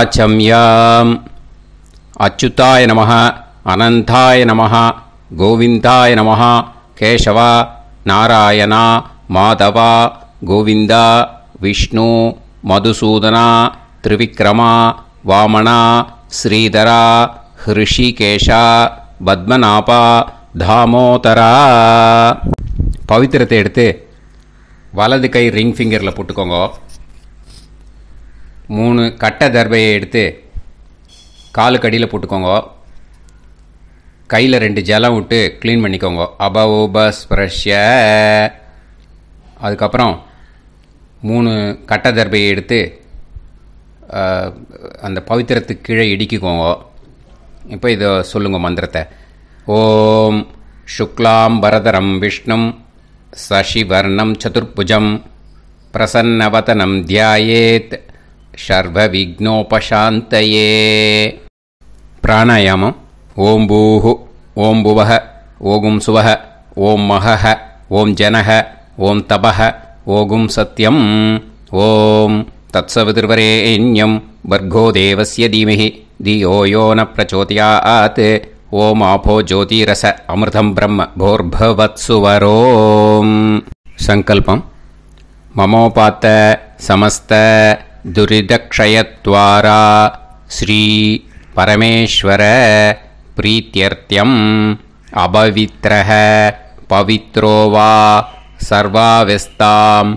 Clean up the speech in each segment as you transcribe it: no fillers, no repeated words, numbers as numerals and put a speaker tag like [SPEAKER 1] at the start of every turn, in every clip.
[SPEAKER 1] ஆச்சம்யாம். அச்சுதாய நமஹ, அனந்தாய நமஹ, கோவிந்தாய நமஹ, கேசவா, நாராயணா, மாதவா, கோவிந்தா, விஷ்ணு, மதுசூதனா, திரிவிக்ரமா, வாமனா, ஸ்ரீதரா, ஹிருஷிகேஷா, பத்மநாபா, தாமோதரா. பவித்திரத்தை எடுத்து வலது கை ரிங் ஃபிங்கரில் போட்டுக்கோங்க. 3 கட்டை தர்பையை எடுத்து காலுக்கடியில் போட்டுக்கோங்க. கையில் 2 ஜலம் விட்டு க்ளீன் பண்ணிக்கோங்க. அபவோபஸ்பிரஷ்ய. அதுக்கப்புறம் 3 கட்டை தர்பையை எடுத்து அந்த பவித்திரத்துக்கு கீழே இடிக்கிக்கோங்க. இப்போ இதை சொல்லுங்க மந்திரத்தை. ஓம் சுக்லாம் வரதரம் விஷ்ணும் சசிவர்ணம் சதுர்புஜம் பிரசன்னவதனம் தியாயேத் சர்வ விக்னோபசாந்தயே. பிராணாயாமம். ஓம் பூஹு, ஓம் புவஹ, ஓகும் சுவஹ, ஓம் மஹஹ, ஓம் ஜனஹ, ஓம் தபஹ, ஓகும் சத்யம். ஓம் தத்சவிதுர்வரேண்யம் வர்கோ தேவஸ்ய தீமஹி தியோ யோ ந பிரச்சோதயாத். ஓம் ஆபோ ஜோதிரச அமிர்தம் பிரம்ம போர்பவத்சுவரோம். சங்கல்பம். மமோபாத்த சமஸ்த துரிதக்ஷயத்வாரா ஸ்ரீ பரமேஸ்வர பிரீத்யர்த்தியம் அபவித்ரஹ பவித்ரோ வா சர்வாவஸ்தாம்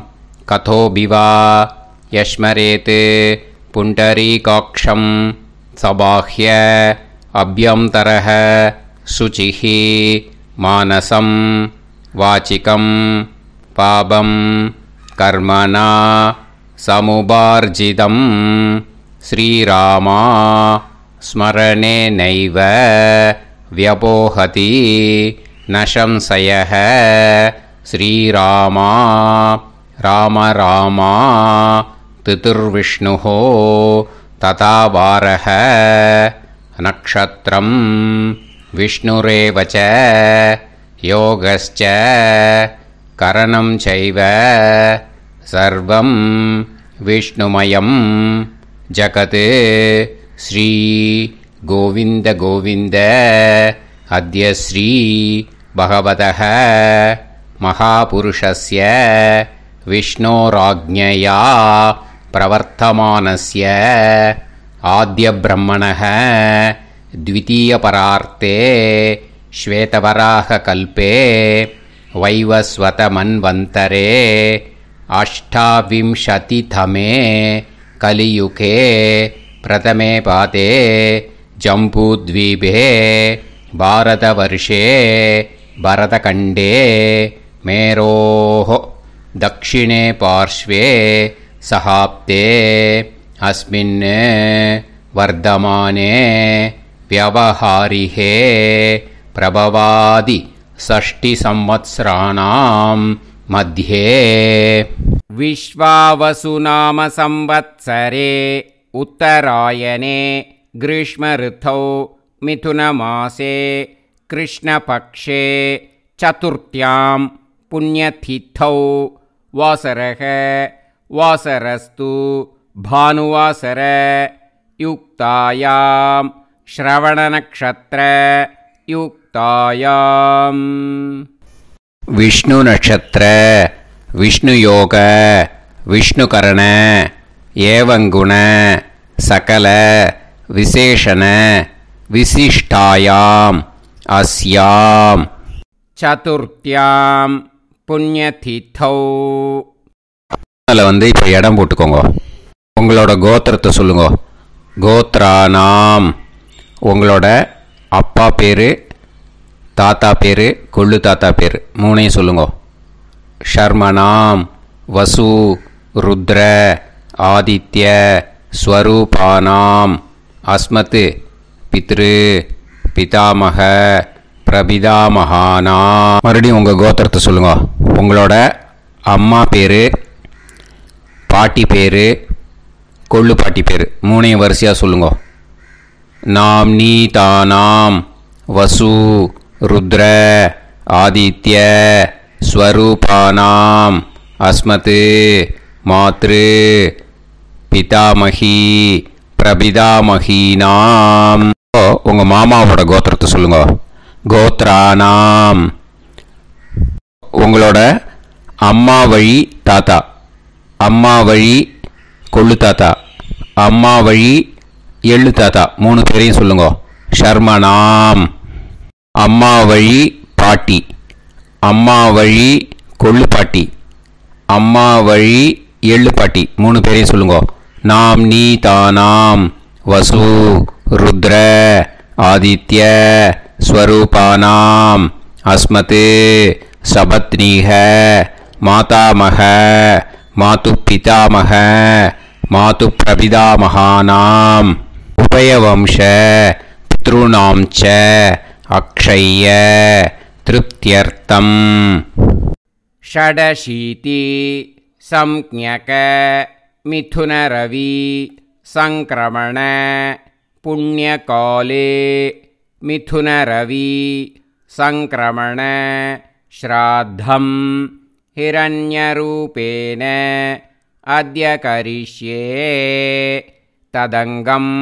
[SPEAKER 1] கதோபிவா யஸ்மரேத் புண்டரீகாக்ஷம் சபாஹ்ய அப்யந்தரஹ சுசிஹ மானசம் வாசிகம் பாபம் கர்மணா சமுபார்ஜிதம் ஸ்ரீராமா ஸ்மரணேனைவ வ்யபோஹதி நசம்சயஹ. ஸ்ரீராமா ராம ராமா திதிர்விஷ்ணுः ததா வாரஹ. நக்ஷத்ரம் விஷ்ணுரேவ ச யோகஸ்ச கரணம் சைவ சர்வம் விஷ்ணுமயம் ஜகத். ஸ்ரீ கோவிந்த கோவிந்த அத்ய ஸ்ரீ பகவதः மகாபுருஷஸ்ய விஷ்ணோராஜ்ஞயா பிரவர்த்தமானஸ்ய ஆத்ய பிரம்மணः த்விதீயபரார்த்தே ஸ்வேதவராக கல்பே வைவஸ்வத மன்வந்தரே அஷ்டாவிம்சதிதமே கலியுகே பிரதமே பாதே ஜம்பூத்வீபே பாரதவர்ஷே பரதகண்டே மேரோः தக்ஷிணே பார்ஷ்வே சஹாப்தே அஸ்மின் வர்தமானே व्यवहारिहे प्रभवादि 6 संवत्सराणां मध्ये. विश्वावसुनाम संवत्सरे उत्तरायणे ग्रीष्मऋतौ मिथुनमासे कृष्णपक्षे चतुर्थ्यां पुण्यतिथौ वासरः वासरस्तु भानुवासर युक्तायां श्रवणनक्षत्र युक्तायां. विष्णु नक्षत्र विष्णु योग विष्णुकरण एवंगुण सकल विशेषण विशिष्टायां अस्यां चतुर्थ्यां पुण्यतिथौ. அதில் வந்து இப்போ இடம் போட்டுக்கோங்க. உங்களோட கோத்திரத்தை சொல்லுங்க. கோத்ரானாம். உங்களோட அப்பா பேர், தாத்தா பேர், கொள்ளு தாத்தா பேர் 3ஐயும் சொல்லுங்க. ஷர்மனாம் வசு ருத்ர ஆதித்ய ஸ்வரூபானாம் அஸ்மத் பித்ரு பிதாமக பிரபிதாமகானாம். மறுபடியும் உங்கள் கோத்திரத்தை சொல்லுங்க. உங்களோட அம்மா பேர், பாட்டி பேர், கொள்ளு பாட்டி பேர் 3ஐயும் வரிசையாக சொல்லுங்க. நாம்னி தானாம் வசு ருத்ர ஆதித்ய ஸ்வரூபானாம் அஸ்மத் மாத்ரு பிதாமகி பிரபிதாமஹீனாம். உங்கள் மாமாவோட கோத்திரத்தை சொல்லுங்க. கோத்ரானாம். உங்களோட அம்மா வழி தாத்தா, அம்மா வழி கொள்ளு தாத்தா, அம்மா வழி எள்ளு தாத்தா, 3 பேரையும் சொல்லுங்க. ஷர்மனாம். அம்மா வழி பாட்டி, அம்மா வழி கொள்ளு பாட்டி, அம்மா வழி எள்ளு பாட்டி, 3 பேரையும் சொல்லுங்க. நாம் நீ தானாம். வசு ருத்ர ஆதித்ய ஸ்வரூபானாம் அஸ்மத் சபத்னீஹ மாதாமக மாது பிதாமக மாது பிரபிதாமகானாம் உபயவம்ச பித்ருணாம் ச அக்ஷய்ய திருப்தியர்த்தம். ஷடசீதி சம்ஞக மிதுனரவி சங்கிரமண புண்ணியகாலே மிதுனரவி சங்கிரமண ஸ்ராத்தம் ஹிரண்யரூபேன அத்ய கரிஷ்யே ததங்கம்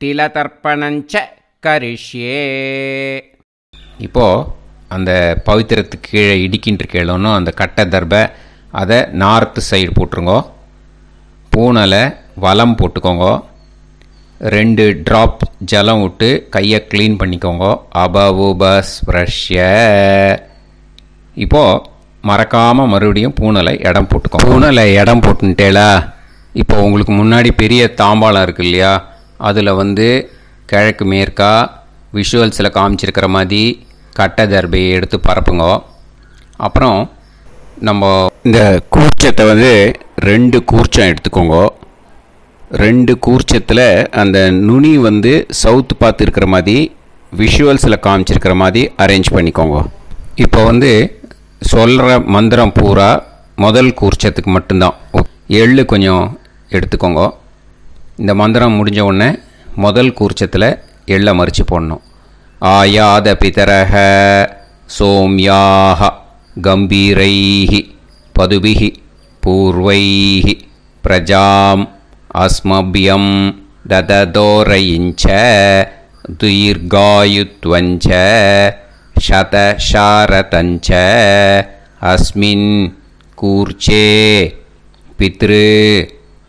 [SPEAKER 1] திலதர்ப்பணஞ்ச கரிஷ்யே. இப்போது அந்த பவித்திரத்துக்கு கீழே இடிக்கின்ற கீழே அந்த கட்டை தர்பை அதை நார்த்து சைடு போட்டுருங்கோ. பூனலை வலம் போட்டுக்கோங்க. 2 ட்ராப் ஜலம் விட்டு கையை க்ளீன் பண்ணிக்கோங்க. அபவுபஸ்ப்ரஷ்ய. இப்போது மறக்காமல் மறுபடியும் பூனலை இடம் போட்டுக்கோங்க. பூனலை இடம் போட்டுட்டேலா. இப்போ உங்களுக்கு முன்னாடி பெரிய தாம்பாளம் இருக்குது இல்லையா, அதில் கிழக்கு மேற்கா விஷுவல்ஸில் காமிச்சிருக்கிற மாதிரி கட்டை தர்பையை எடுத்து பரப்புங்க. அப்புறம் நம்ம இந்த கூர்ச்சத்தை 2 கூர்ச்சம் எடுத்துக்கோங்க. 2 கூர்ச்சத்தில் அந்த நுனி சவுத்து பார்த்து இருக்கிற மாதிரி விஷுவல்ஸில் காமிச்சிருக்கிற மாதிரி அரேஞ்ச் பண்ணிக்கோங்க. இப்போ சொல்கிற மந்திரம் பூரா முதல் கூர்ச்சத்துக்கு மட்டும்தான். எள்ளு கொஞ்சம் எடுத்துக்கோங்க. இந்த மந்திரம் முடிஞ்ச உடனே முதல் கூர்ச்சத்தில் எள்ளை மறித்து போடணும். ஆயாத பிதரஹ சோம்யாக கம்பீரைஹி பதுபிஹி பூர்வைஹி பிரஜாம் அஸ்மபியம் தததோரயிஞ்ச தீர்காயுத்வஞ்ச சதசாரதஞ்ச அஸ்மின் கூர்ச்சே பித்ரு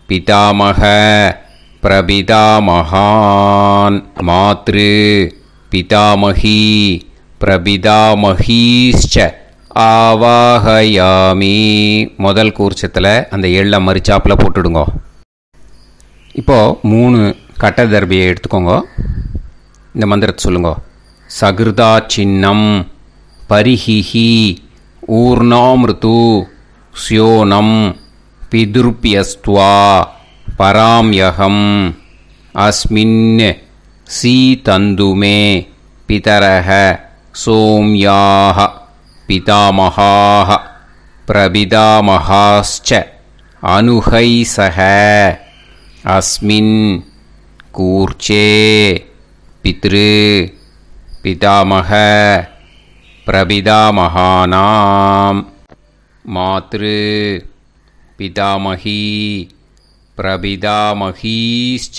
[SPEAKER 1] பிதாமக பிரபிதாமகான் மாத்ரு பிதாமகி பிரபிதாமகீஷ்ச ஆவாஹயாமி. முதல் கூர்ச்சத்தில் அந்த எள்ளை மறிச்சாப்பில் போட்டுடுங்க. இப்போது 3 கட்டை தர்பியை எடுத்துக்கோங்க. இந்த மந்திரத்தை சொல்லுங்க. சகிருதா சின்னம் பரிஹிஹி ஊர்ணாமிருது ஸ்யோனம் பிதுர்பியஸ்துவா பராம்யகம் அஸ்மின் சீதந்துமே பிதரஹ சோம்யாக பிதாமகாஹ பிரபிதாமகாஸ்ச அனுஹைசஹ அஸ்மின் கூர்ச்சே பித்ரு பிதாமக பிரபிதாமகானாம் மாத்ரு பிதாமகி பிரபிதாமகீஷ்ச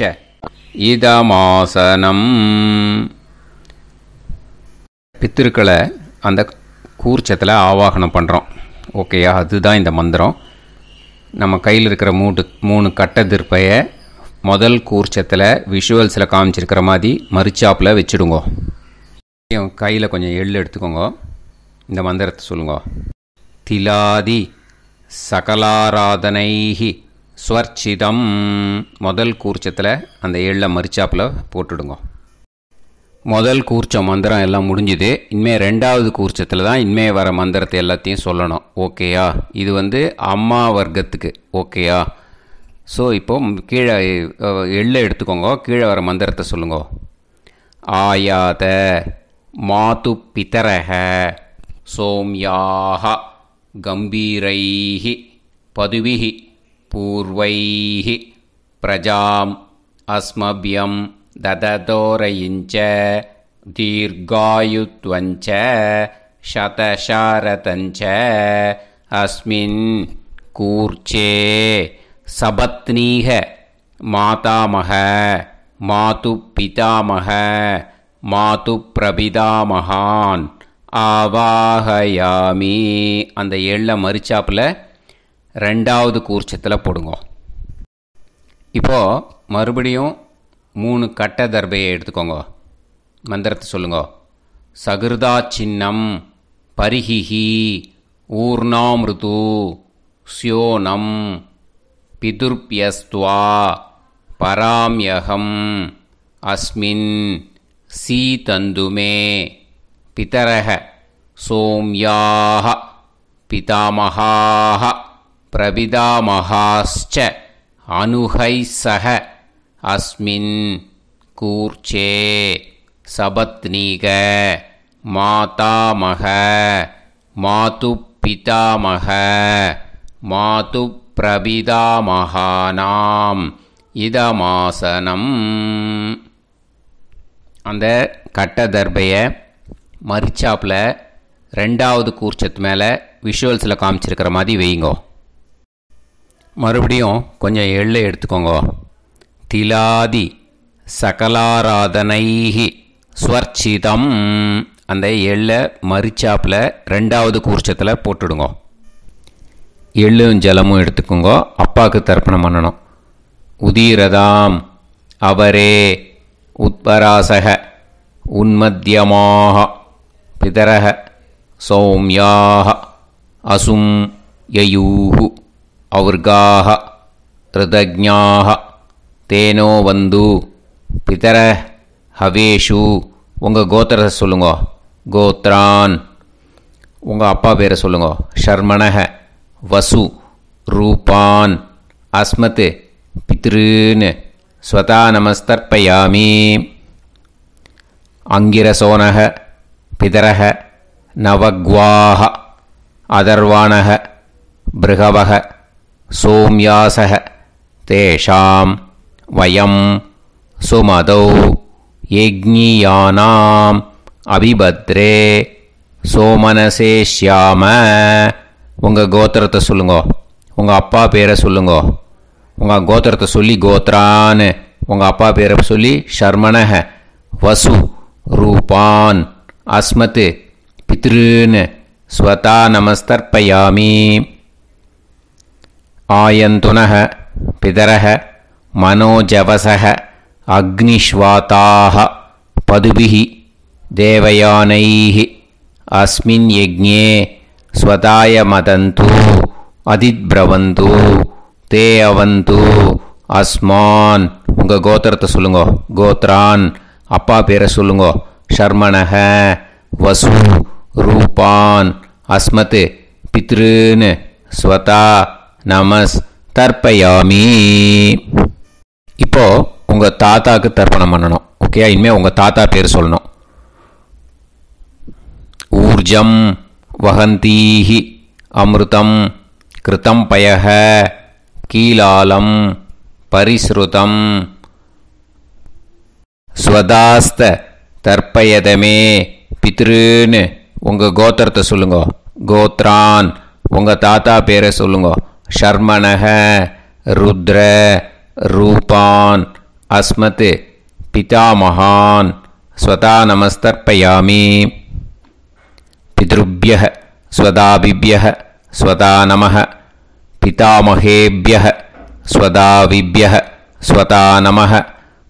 [SPEAKER 1] இதமாசனம். பித்திருக்களை அந்த கூர்ச்சத்தில் ஆவாகனம் பண்ணுறோம். ஓகேயா? அதுதான் இந்த மந்திரம். நம்ம கையில் இருக்கிற 3 கட்டை திருப்பையை முதல் கூர்ச்சத்தில் விஷுவல்ஸில் காமிச்சிருக்கிற மாதிரி மறிச்சாப்பில் வச்சுடுங்க. கையில் கொஞ்சம் எள்ளு எடுத்துக்கோங்க. இந்த மந்திரத்தை சொல்லுங்க. திலாதி சகலாராதனைஹி ஸ்வர்ச்சிதம். முதல் கூர்ச்சத்தில் அந்த எள்ளை மறிச்சாப்பில் போட்டுடுங்க. முதல் கூர்ச்சம் மந்திரம் எல்லாம் முடிஞ்சுது. இனிமேல் 2வது கூர்ச்சத்தில் தான் இனிமேல் வர மந்திரத்தை எல்லாத்தையும் சொல்லணும். ஓகேயா? இது அம்மா வர்க்கத்துக்கு. ஓகேயா? ஸோ இப்போது கீழே எள்ளை எடுத்துக்கோங்க. கீழே வர மந்திரத்தை சொல்லுங்க. ஆயாத மாது பிதரஹ சோம்யாக கம்பீரைஹி பதுவிஹி பூர்வைஹி பிரஜாம் அஸ்மபியம் தததோரயிஞ்ச தீர்காயுத்வஞ்ச சதசாரதஞ்ச அஸ்மின் கூர்ச்சே சபத்னீஹ மாதாமக மாது பிதாமக மாது பிரபிதாமகான் ஆவாஹயாமி. அந்த எள்ள மரிச்சாப்பில் ரெண்டாவது கூர்ச்சத்தில் போடுங்க. இப்போது மறுபடியும் 3 கட்ட தர்பையை எடுத்துக்கோங்க. மந்திரத்தை சொல்லுங்க. சகிருதா சின்னம் பரிஹிஹி ஊர்ணாமிருது ஸ்யோனம் பிதுர்பியஸ்துவா பராம்யகம் அஸ்மின் சீதந்துமே பிதரஹ சோம்யாஹ பிதாமஹாஹ பிரபிதாமஹாஸ்ச அனுஹைசஹ அஸ்மின் கூர்ச்சே சபத்னீக மாதாமக மாது பிதாமக மாது பிரபிதாமகானாம் இதமாசனம். அந்த கட்ட தர்பையை மரிச்சாப்பில் ரெண்டாவது கூர்ச்சத்து மேலே விஷுவல்ஸில் காமிச்சிருக்கிற மாதிரி வைங்கோ. மறுபடியும் கொஞ்சம் எள்ளை எடுத்துக்கோங்க. திலாதி சகலாராதனைஹி ஸ்வர்ச்சிதம். அந்த எள்ளை மரிச்சாப்பில் ரெண்டாவது கூர்ச்சத்தில் போட்டுடுங்க. எள்ளும் ஜலமும் எடுத்துக்கோங்க. அப்பாவுக்கு தர்ப்பணம் பண்ணணும். உதீரதாம் அவரே உத்பராசக உன்மத்தியமாக பிதரக சௌம்யாக அசும் யயூஹு ஔர்காக ரிதஜ்ஞாக தேனோ வந்து பிதர ஹவேஷு. உங்கள் கோத்திரத்தை சொல்லுங்க. கோத்ரான். உங்கள் அப்பா பேரை சொல்லுங்க. ஷர்மணக வசு ரூபான் அஸ்மத் பித்ருன்னு ஸ்வதா நமஸ்தர்ப்பயாமி. அங்கிரசோனக பிதரக நவக்வாஹ அதர்வாணக பிருகவக சோம்யாசக தேஷாம் வயம் சுமதௌ யஜ்ஞியானாம் அபிபத்ரே சோமனசே ஷ்யாம. உங்கள் கோத்திரத்தை சொல்லுங்க. உங்கள் அப்பா பேரை சொல்லுங்க. உங்கள் கோத்திரத்தை சொல்லி கோத்ரான்னு உங்கள் அப்பா பேரை சொல்லி ஷர்மணக வசு ரூபான் அஸ்மத் பித்ருன்னு ஸ்வதா நமஸ்தர்ப்பயாமி. ஆயந்துனக பிதரக மனோஜவசக அக்னிஷ்வாதாக பதுபிஹி தேவயானைஹி அஸ்மின் யஜ்ஞே ஸ்வதாய மதந்து அதித்ப்ரவந்து தே அவந்து அஸ்மான். உங்கள் கோத்திரத்தை சொல்லுங்க. கோத்ரான். அப்பா பேரை சொல்லுங்க. ஷர்மணக வசு ரூபான் அஸ்மத் பித்ருன்னு ஸ்வதா நமஸ் தர்ப்பயாமி. இப்போது உங்கள் தாத்தாவுக்கு தர்ப்பணம் பண்ணணும். ஓகே, இனிமேல் உங்கள் தாத்தா பேர் சொல்லணும். ஊர்ஜம் வஹந்தீஹி அமிர்தம் கிருதம் பயஹ கீலாலம் பரிஸ்ருதம் ஸ்வதாஸ்த தர்ப்பயதமே பித்ருன்னு உங்கள் கோத்திரத்தை சொல்லுங்க. கோத்ரான். உங்கள் தாத்தா பேரை சொல்லுங்க. ஷர்மணக ருத்ர ரூபான் அஸ்மத் பிதாமகான் ஸ்வதா நமஸ்தர்ப்பயாமி. பித்ருப்யஹ ஸ்வதாபிப்யஹ ஸ்வதா நமஹ பிதாமகேப்யஹ ஸ்வதாவிப்யஹ ஸ்வதா நமஹ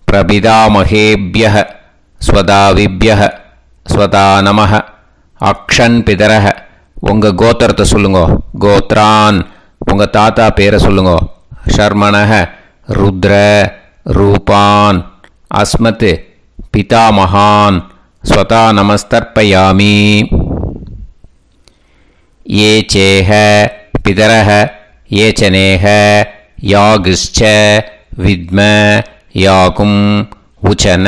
[SPEAKER 1] பிரபிதாமகேப்யஹ ஸ்வதாவிப்யஹ ஸ்வதா நமஹ. அக்ஷன் பிதரஹ. உங்கள் கோத்திரத்தை சொல்லுங்க. கோத்ரான். உங்கள் தாத்தா பேரை சொல்லுங்க. ஷர்மணக ருத்ர ரூபான் அஸ்மத் பிதாமகான் ஸ்வதா நமஸ்தர்ப்பயாமி. ये चेह पितरः ये चनेह यागश्च विद्म याकुं उचन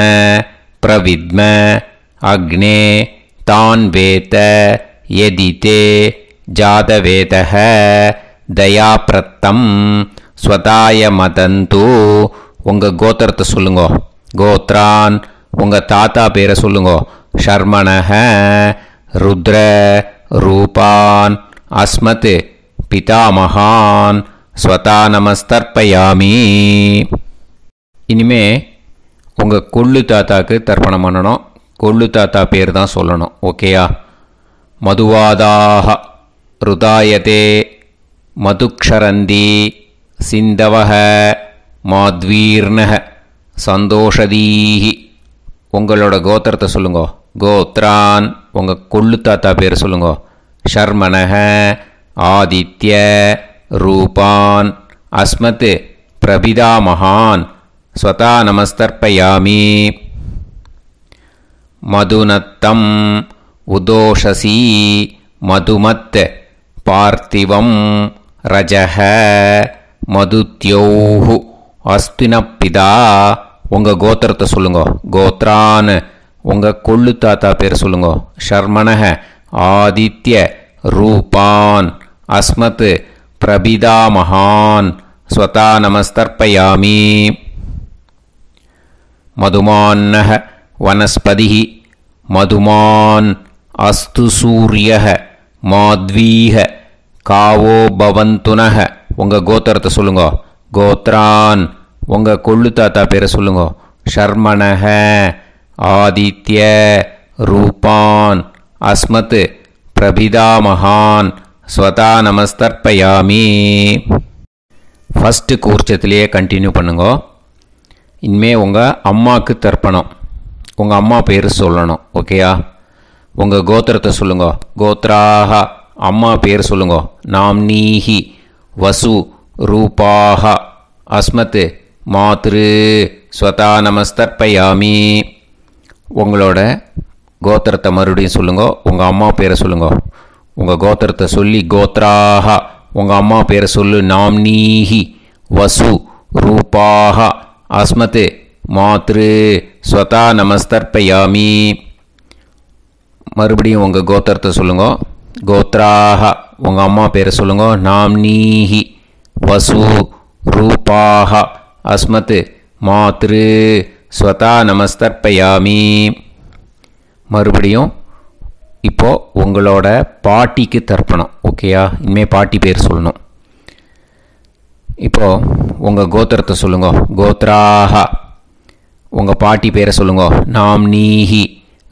[SPEAKER 1] प्रविद्म अग्ने तान् वेत यदिते जातवेतः दयाप्रत्तं स्वताय मदन्तु. உங்கள் கோத்திரத்தை சொல்லுங்க. கோத்ரான். உங்கள் தாத்தா பேரை சொல்லுங்க. ஷர்மணக ருத்ர ரூபான் அஸ்மத் பிதாமகான் ஸ்வதா நமஸ்தர்ப்பயாமி. இனிமே உங்கள் கொள்ளு தாத்தாக்கு தர்ப்பணம் பண்ணணும். கொள்ளு தாத்தா பேர் தான் சொல்லணும். ஓகேயா? மதுவாதாக ருதாயதே மதுக்ஷரந்தி சிந்தவக மாத்வீர்ணக சந்தோஷதீஹி. உங்களோட கோத்திரத்தை சொல்லுங்க. கோத்ரான் உங்கள் கொள்ளு தாத்தா பேர் சொல்லுங்க. ஷர்மணக ஆதித்ய ரூபான் அஸ்மத் பிரபிதாமகான் ஸ்வதா நமஸ்தர்ப்பயாமி. மதுநத்தம் உதோஷசி மதுமத் பார்த்திவம் ரஜஹ மதுத்யோஹு அஸ்தினப்பிதா. உங்கள் கோத்திரத்தை சொல்லுங்க. கோத்ரான் உங்கள் கொள்ளு தாத்தா பேர் சொல்லுங்க. ஷர்மணஹ ஆதித்ய ரூபான் அஸ்மத் பிரபிதாமகான் ஸ்வதா நமஸ்தர்ப்பயாமி. மதுமான்னஹ வனஸ்பதிஹ மதுமான் அஸ்து சூரியஹ மாத்வீஹ காவோ பவந்துனஹ. உங்கள் கோத்திரத்தை சொல்லுங்க. கோத்ரான் உங்கள் கொள்ளு தாத்தா பேரை சொல்லுங்க. ஷர்மணஹ ஆதித்ய ரூபான் அஸ்மத் பிரபிதாமகான் ஸ்வதா நமஸ்தர்ப்பயாமி. ஃபஸ்ட்டு கூர்ச்சத்திலேயே கண்டினியூ பண்ணுங்க. இனிமே உங்கள் அம்மாவுக்கு தர்ப்பணம். உங்கள் அம்மா பேர் சொல்லணும். ஓகேயா? உங்கள் கோத்திரத்தை சொல்லுங்க. கோத்ராக அம்மா பேர் சொல்லுங்க. நாம்னீஹி வசு ரூபாக அஸ்மத் மாத்ரு ஸ்வதா நமஸ்தர்ப்பயாமி. உங்களோட கோத்திரத்தை மறுபடியும் சொல்லுங்க. உங்கள் அம்மா பேரை சொல்லுங்க. உங்கள் கோத்திரத்தை சொல்லி கோத்ராக உங்கள் அம்மா பேரை சொல்லு. நாம்னீஹி வசு ரூபாக அஸ்மத் மாத்ரு ஸ்வதா நமஸ்தர்ப்பயாமி. மறுபடியும் உங்கள் கோத்திரத்தை சொல்லுங்க. கோத்ராக உங்கள் அம்மா பேரை சொல்லுங்க. நாம்னீஹி வசு ரூபாக அஸ்மத் மாத்ரு ஸ்வதா நமஸ்தர்ப்பயாமி. மறுபடியும் இப்போது உங்களோட பாட்டிக்கு தர்ப்பணம். ஓகேயா? இனிமேல் பாட்டி பேர் சொல்லணும். இப்போது உங்கள் கோத்திரத்தை சொல்லுங்க. கோத்ராக உங்கள் பாட்டி பேரை சொல்லுங்க. நாம்னீஹி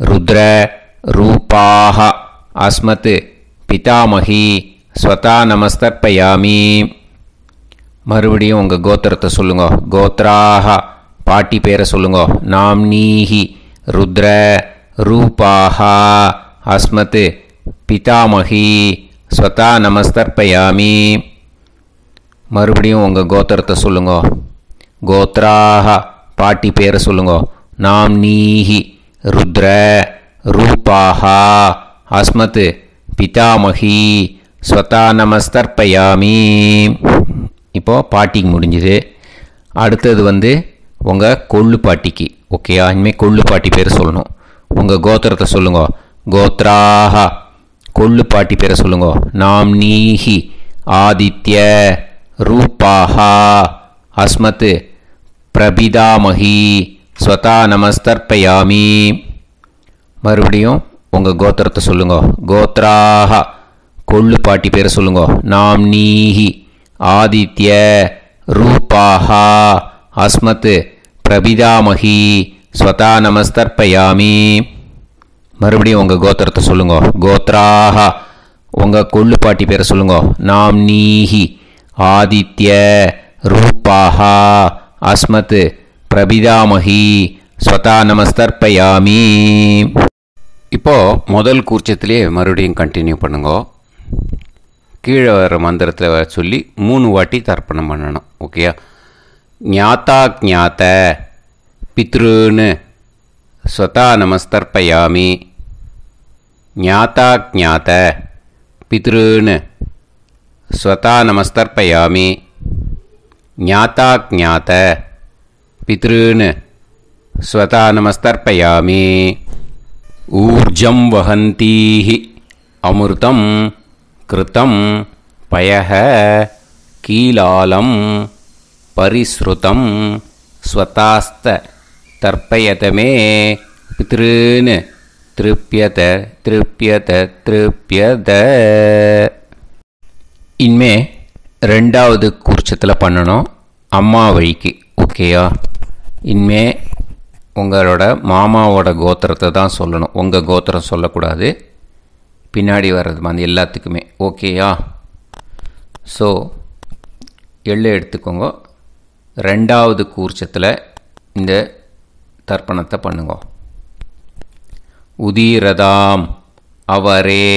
[SPEAKER 1] ருத்ர ரூபாக அஸ்மத் பிதாமகி ஸ்வதா நமஸ்தர்ப்பயாமி. மறுபடியும் உங்கள் கோத்திரத்தை சொல்லுங்க. கோத்ராக பாட்டி பேரை சொல்லுங்க. நாம்னீஹி ருத்ர ரூபாக அஸ்மத் பிதாமகி ஸ்வதா நமஸ்தர்ப்பயாமி. மறுபடியும் உங்கள் கோத்திரத்தை சொல்லுங்க. கோத்ராக பாட்டி பேரை சொல்லுங்க. நாம்னீஹி ருத்ர ரூபாக அஸ்மத் பிதாமகி ஸ்வதா நமஸ்தர்ப்பயாமி. இப்போது பாட்டிக்கு முடிஞ்சுது. அடுத்தது உங்கள் கொள்ளு பாட்டிக்கு. ஓகேயா? இனிமேல் கொள்ளு பாட்டி பேர் சொல்லணும். உங்கள் கோத்திரத்தை சொல்லுங்க. கோத்ராக கொள்ளு பாட்டி பேரை சொல்லுங்க. நாம்னீஹி ஆதித்ய ரூபாக அஸ்மத் பிரபிதாமகி ஸ்வதா நமஸ்தர்ப்பயாமி. மறுபடியும் உங்கள் கோத்திரத்தை சொல்லுங்க. கோத்ராக கொள்ளு பாட்டி பேரை சொல்லுங்க. நாம்னீஹி ஆதித்ய ரூபாக அஸ்மத் பிரபிதாமகி ஸ்வதா நமஸ்தர்ப்பயாமி. மறுபடியும் உங்கள் கோத்திரத்தை சொல்லுங்க. கோத்ராக உங்கள் கொள்ளு பாட்டி பேரை சொல்லுங்க. நாம்னீஹி ஆதித்ய ரூபாக அஸ்மத் பிரபிதாமகி ஸ்வதா நமஸ்தர்ப்பயாமி. இப்போது முதல் கூர்ச்சத்திலே மறுபடியும் கண்டினியூ பண்ணுங்க. கீழே வர மந்திரத்தில் சொல்லி 3 வாட்டி தர்ப்பணம் பண்ணணும். ஓகேயா? ஞாத்தா ஞாத்த பித்ருன்னு ஸ்வதா நமஸ்தர்ப்பயாமி. ஞாத்தா ஞாத்த பித்ருன்னு ஸ்வதா நமஸ்தர்ப்பயாமி. ஞாத்தா ஞாத்த பித்ருன்னு ஸ்வதா நமஸ்தர்ப்பயாமி. ஊர்ஜம் வஹந்தீஹி அமிர்தம் கிருதம் பயஹ கீலாலம் பரிஸ்ருதம் ஸ்வதாஸ்த தர்ப்பயதமே பித்ருன்னு திருப்யத திருப்யத திருப்யத. இனிமே 2வது கூர்ச்சத்தில் பண்ணணும். அம்மா வழிக்கு. ஓகேயா? இனிமே உங்களோட மாமாவோட கோத்திரத்தை தான் சொல்லணும், உங்கள் கோத்திரம் சொல்லக்கூடாது. பின்னாடி வர்றது மாதிரி எல்லாத்துக்குமே. ஓகேயா? ஸோ எள்ளு எடுத்துக்கோங்க. 2வது கூர்ச்சத்தில் இந்த தர்ப்பணத்தை பண்ணுங்க. உதீரதாம் அவரே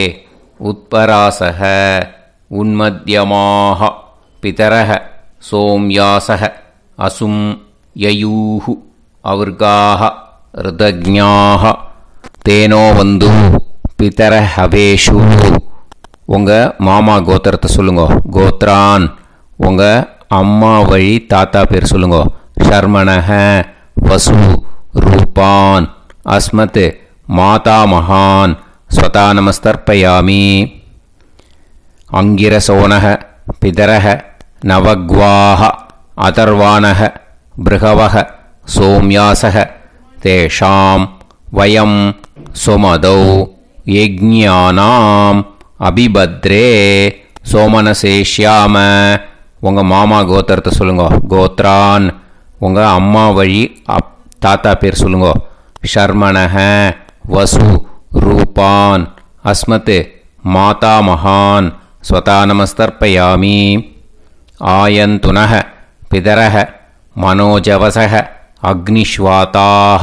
[SPEAKER 1] உத்பராசக உன்மத்யமாக பிதரக சோம்யாசக அசும் யயூஹு அவர்காக ருதஜ்ஞாக தேனோ வந்து பிதர ஹவேஷு. உங்கள் மாமா கோத்திரத்தை சொல்லுங்க. கோத்ரான் உங்கள் அம்மா வழி தாத்தா பேர் சொல்லுங்க. ஷர்மணஹ வசு ரூபான் அஸ்மத் மாதா மகான் ஸ்வதா நமஸ்தர்ப்பயாமி. அங்கிரசோனஹ பிதரஹ நவக்வாஹ அதர்வாணஹ பிருகவஹ சோம்யாசஹ தேஷாம் வயம் சுமதௌ யஜ்ஞானாம் அபிபத்ரே சோமனசேஷ்யாம. உங்கள் மாமா கோத்திரத்தை சொல்லுங்க. கோத்ரான் உங்கள் அம்மா வழி தாத்தா பேர் சொல்லுங்க. ஷர்மணஹ வசு ரூபான் அஸ்மத் மாதா மகான் ஸ்வதா நமஸ்தர்ப்பயாமி. ஆயந்துனஹ பிதரஹ மனோஜவசஹ அக்னிஷ்வாதாக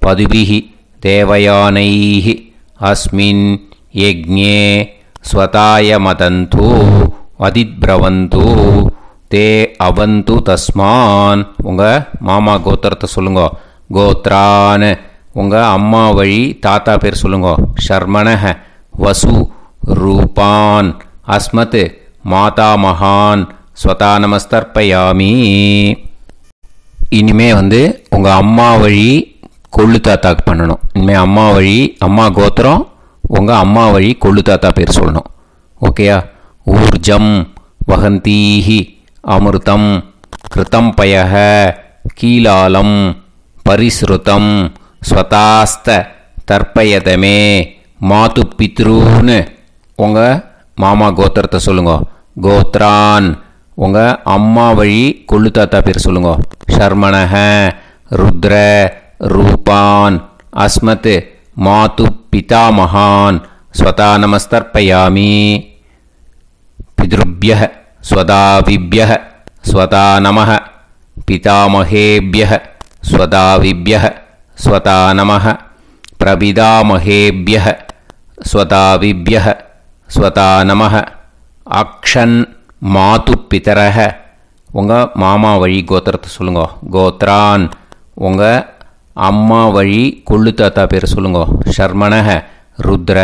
[SPEAKER 1] பதுபிஹி தேவயானைஹி அஸ்மின் யஜ்ஞே ஸ்வதாய மதந்து அதிப்ரவந்து தே அவந்து தஸ்மான். உங்கள் மாமா கோத்திரத்தை சொல்லுங்க. கோத்ரான் உங்கள் அம்மா வழி தாத்தா பேர் சொல்லுங்க. ஷர்மணஹ வசு ரூபான் அஸ்மத் மாதா மகான் ஸ்வதா நமஸ்தர்ப்பயாமி. இனிமே உங்கள் அம்மா வழி கொள்ளு தாத்தாக்கு பண்ணணும். இனிமேல் அம்மா வழி அம்மா கோத்திரம் உங்கள் அம்மா வழி கொள்ளு தாத்தா பேர் சொல்லணும். ஓகேயா? ஊர்ஜம் வகந்தீஹி அமிர்தம் கிருதம் பயஹ கீலாலம் பரிஸ்ருதம் ஸ்வதாஸ்த தர்ப்பயதமே மாது பித்ரூன்னு. உங்கள் மாமா கோத்திரத்தை சொல்லுங்க. கோத்ரான் உங்கள் அம்மா வழி கொள்ளு தாத்தா பேர் சொல்லுங்க. ஷர்மணஹ ருத்ர ரூபான் அஸ்மத் மாது பிதாமகான் ஸ்வதா நமஸ்தர்ப்பயாமி. பித்ருப்யஹ ஸ்வதாவிப்யஹ ஸ்வதா நமஹ பிதாமகேப்யஹ ஸ்வதாவிப்யஹ ஸ்வதா நமஹ பிரபிதாமகேப்யஹ ஸ்வதாவிப்யஹ ஸ்வதா நமஹ. அக்ஷன் மாது பிதரஹ உங்கள் மாமா வழி கோத்திரத்தை சொல்லுங்க. கோத்ரான் உங்கள் அம்மா வழி கொள்ளு தாத்தா பேர் சொல்லுங்க. ஷர்மணஹ ருத்ர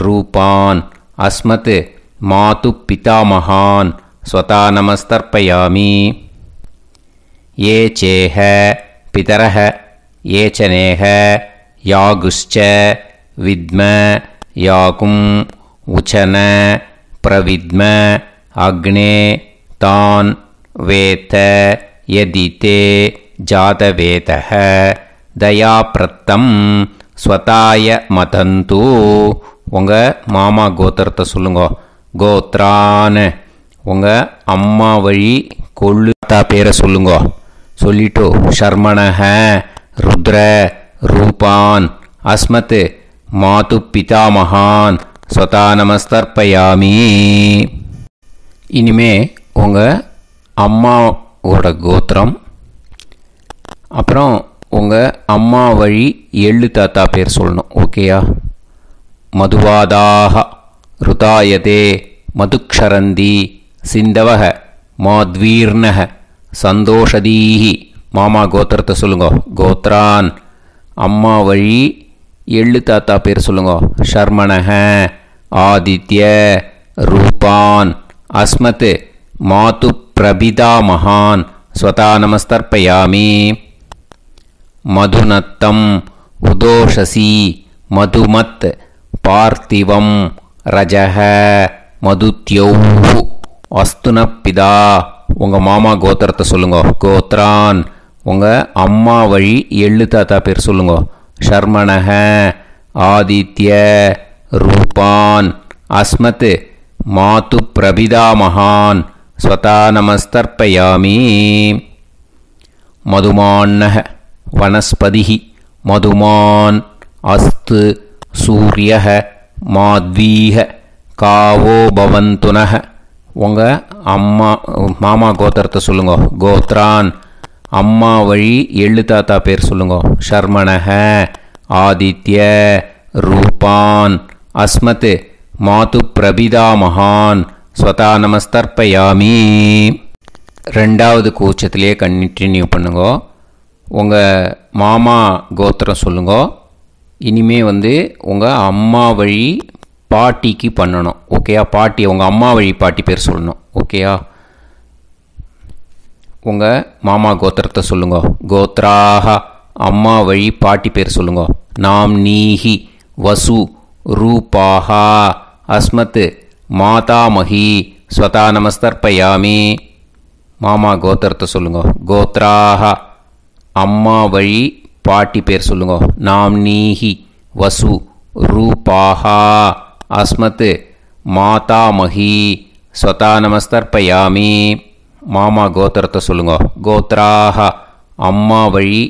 [SPEAKER 1] ரூபான் அஸ்மத் மாது பிதாமகான் ஸ்வதா நமஸ்தர்ப்பயாமி. ஏ சேஹ பிதரஹ ஏச்சனேஹ யாகுஷ்ச வித்ம யாகும் உச்சன பிரவித்ம அக்னே தான் வேத யதிதே ஜாதவேதஹ தயாப்ரத்தம் ஸ்வதாய மதந்து. உங்கள் மாமா கோத்திரத்தை சொல்லுங்க. கோத்ரான் உங்கள் அம்மா வழி கொள்ளு தாத்தா பேரை சொல்லுங்க. சொல்லிட்டு ஷர்மணஹ ருத்ர ரூபான் அஸ்மத் மாது பிதாமகான் ஸ்வதா நமஸ்தர்ப்பயாமி. இனிமே உங்கள் அம்மாவோட கோத்திரம் அப்புறம் உங்கள் அம்மா வழி எள்ளு தாத்தா பேர் சொல்லணும். ஓகேயா? மதுவாதாக ருதாயதே மதுக்ஷரந்தி சிந்தவக மாத்வீர்ணக சந்தோஷதீஹி. மாமா கோத்திரத்தை சொல்லுங்க. கோத்ரான் அம்மா வழி எள்ளு தாத்தா பேர் சொல்லுங்க. ஷர்மணஹ ஆதித்ய ரூபான் அஸ்மத் மாது பிரபிதாமகான் ஸ்வதா நமஸ்தர்ப்பயாமி. மதுநத்தம் உதோஷசி மதுமத் பார்த்திவம் ரஜஹ மதுத்யௌஹு அஸ்துனப்பிதா. உங்கள் மாமா கோத்திரத்தை சொல்லுங்க. கோத்ரான் உங்கள் அம்மா வழி எள்ளு தாத்தா பேர் சொல்லுங்க. ஷர்மணஹ ஆதித்ய ரூபான் அஸ்மத் மாது பிரபிதாமகான் ஸ்வதா நமஸ்தர்ப்பயாமி. मधुमान्नः वनस्पतिः मधुमान् अस्तु सूर्यः माध्वीः कावो भवन्तु नः உங்கள் அம்மா மாமா கோத்திரத்தை சொல்லுங்க. கோத்ரான் அம்மா வழி எள்ளு தாத்தா பேர் சொல்லுங்க. ஷர்மணஹ ஆதித்ய ரூபான் அஸ்மத் மாது பிரபிதா மகான் ஸ்வதா நமஸ்தர்ப்பயாமி. ரெண்டாவது கூச்சத்திலே கண்டினியூ பண்ணுங்க. உங்கள் மாமா கோத்திரம் சொல்லுங்க. இனிமே உங்கள் அம்மா வழி பாட்டிக்கு பண்ணணும். ஓகேயா? பாட்டி உங்கள் அம்மா வழி பாட்டி பேர் சொல்லணும். ஓகேயா? உங்கள் மாமா கோத்திரத்தை சொல்லுங்க. கோத்ராஹ அம்மா வழி பாட்டி பேர் சொல்லுங்க. நாம் நீஹி வசு ரூபாஹா அஸ்மத் மாதாமஹி ஸ்வதா நமஸ்தர்ப்பயாமி. மாமா கோத்திரத்தை சொல்லுங்க. கோத்ராஹ அம்மா வழி பாட்டி பேர் சொல்லுங்க. நாம் நீஹி வசு ரூபாஹா அஸ்மத் மாதாமஹி ஸ்வதா நமஸ்தர்ப்பயாமி. மாமா கோத்திரத்தை சொல்லுங்க. கோத்ராஹ அம்மா வழி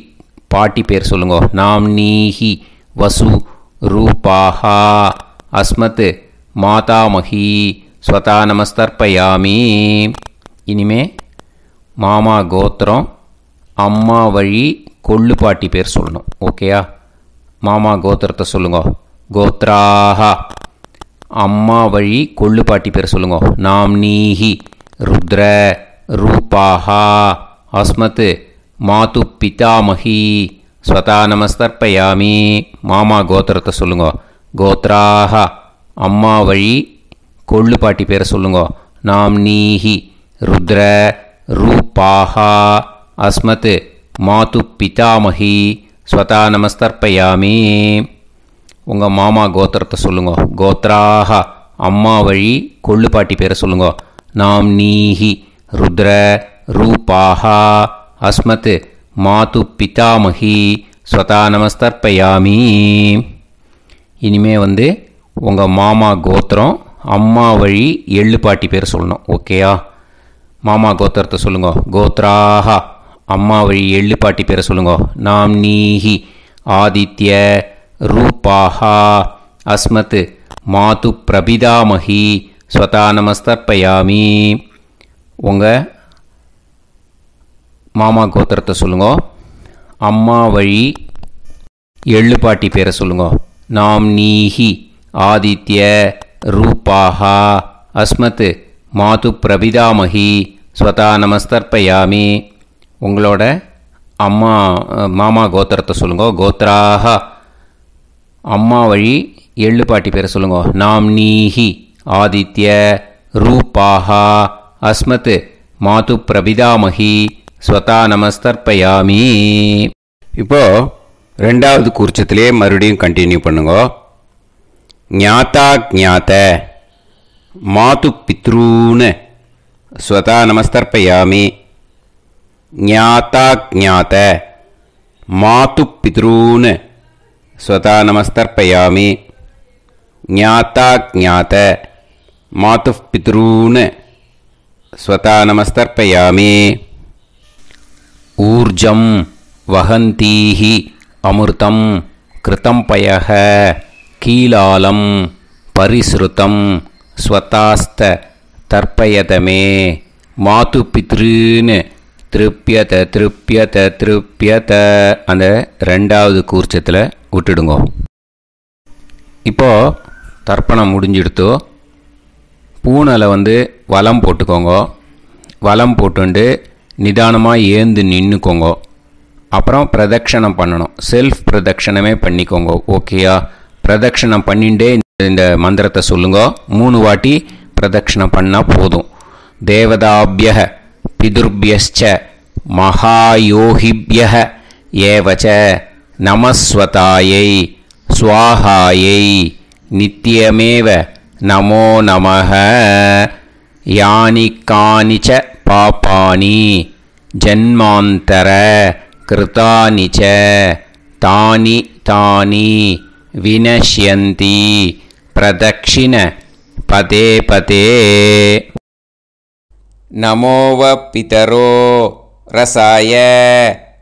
[SPEAKER 1] பாட்டி பேர் சொல்லுங்க. நாம் நீஹி வசு ரூபாஹா அஸ்மத் மாதாமஹி ஸ்வதா நமஸ்தர்ப்பயாமி. இனிமே மாமா கோத்திரம் அம்மா வழி கொள்ளு பாட்டி பேர் சொல்லணும். ஓகேயா? மாமா கோத்திரத்தை சொல்லுங்க. கோத்ராஹ அம்மா வழி கொள்ளு பாட்டி பேர் சொல்லுங்க. நாம் நீஹி ருத்ர ரூபாஹா அஸ்மத் மாது பிதாமஹி ஸ்வதா நமஸ்தர்ப்பயாமி. மாமா கோத்திரத்தை சொல்லுங்க. கோத்ராஹ அம்மா வழி கொள்ளு பாட்டி பேரை சொல்லுங்க. நாம் நீஹி ருத்ர ரூபாஹா அஸ்மத் மாது பிதாமஹி ஸ்வதா நமஸ்தர்ப்பயாமி. உங்கள் மாமா கோத்திரத்தை சொல்லுங்க. கோத்ராஹ அம்மா வழி கொள்ளு பாட்டி பேரை சொல்லுங்க. நாம் நீஹி ருத்ர ரூபாஹா அஸ்மத் மாது பிதாமஹி ஸ்வதா நமஸ்தர்ப்பயாமி. இனிமே உங்கள் மாமா கோத்திரம் அம்மா வழி எள்ளு பாட்டி பேர் சொல்லணும். ஓகேயா? மாமா கோத்திரத்தை சொல்லுங்க. கோத்ராஹ அம்மா வழி எள்ளு பாட்டி பேரை சொல்லுங்க. நாம் நீஹி ஆதித்ய ரூபாஹா அஸ்மத் மாது பிரபிதாமஹி ஸ்வதா நமஸ்தர்ப்பயாமி. உங்கள் மாமா கோத்திரத்தை சொல்லுங்க. அம்மா வழி எள்ளு பாட்டி பேரை சொல்லுங்க. நாம் நீஹி ஆதித்ய ரூபாஹா அஸ்மத் மாது பிரபிதாமஹி ஸ்வதா நமஸ்தர்ப்பயாமி. உங்களோட மாமா கோத்திரத்தை சொல்லுங்க. கோத்ராஹ அம்மா வழி எள்ளு பாட்டி பேரை சொல்லுங்க. நாம் நீஹி ஆதித்ய ரூபாஹா அஸ்மத் மாது பிரபிதாமஹி ஸ்வதா நமஸ்தர்ப்பயாமி. இப்போ ரெண்டாவது கூர்ச்சத்திலே மறுபடியும் கண்டினியூ பண்ணுங்க. ஞாதா ஞாத மாது பித்ரூன் ஸ்வதா நமஸ்தர்ப்பயாமி. ஞாதா ஞாத மாது பித்ரூன் ஸ்வதா நமஸ்தர்ப்பயாமி. ஞாதா ஞாத மாது பித்ரூன் ஸ்வதா நமஸ்தர்ப்பயாமி. ஊர்ஜம் வஹந்தீஹி அமிர்தம் கிருதம் பயஹ கீலாலம் பரிஸ்ருதம் ஸ்வதாஸ்த தர்ப்பயதமே மாது பித்ருன்னு திருப்பியத திருப்பியத திருப்பியத. அந்த ரெண்டாவது கூர்ச்சத்தில் விட்டுடுங்க. இப்போது தர்ப்பணம் முடிஞ்சிடுத்தோ பூனலை வலம் போட்டுக்கோங்க. வலம் போட்டுண்டு நிதானமாக ஏந்து நின்றுக்கோங்க. அப்புறம் பிரதட்சணம் பண்ணணும். செல்ஃப் பிரதட்சணமே பண்ணிக்கோங்க. ஓகேயா? பிரதட்சணம் பண்ணிண்டே இந்த மந்திரத்தை சொல்லுங்க. 3 வாட்டி பிரதட்சணம் பண்ணால் போதும். தேவதாபியः பிதுர்பியஸ்ச மகாயோகிபியः ஏவச நமஸ்வதாயை ஸ்வாஹாயை நித்யமேவ நமோ நமः. யானி கானிச்ச பாபானி ஜன்மாந்தர கிருதானி ச தானி தானி வினஷ்யந்தி பிரதக்ஷிண பதே பதே. நமோவ பிதரோ ரசாய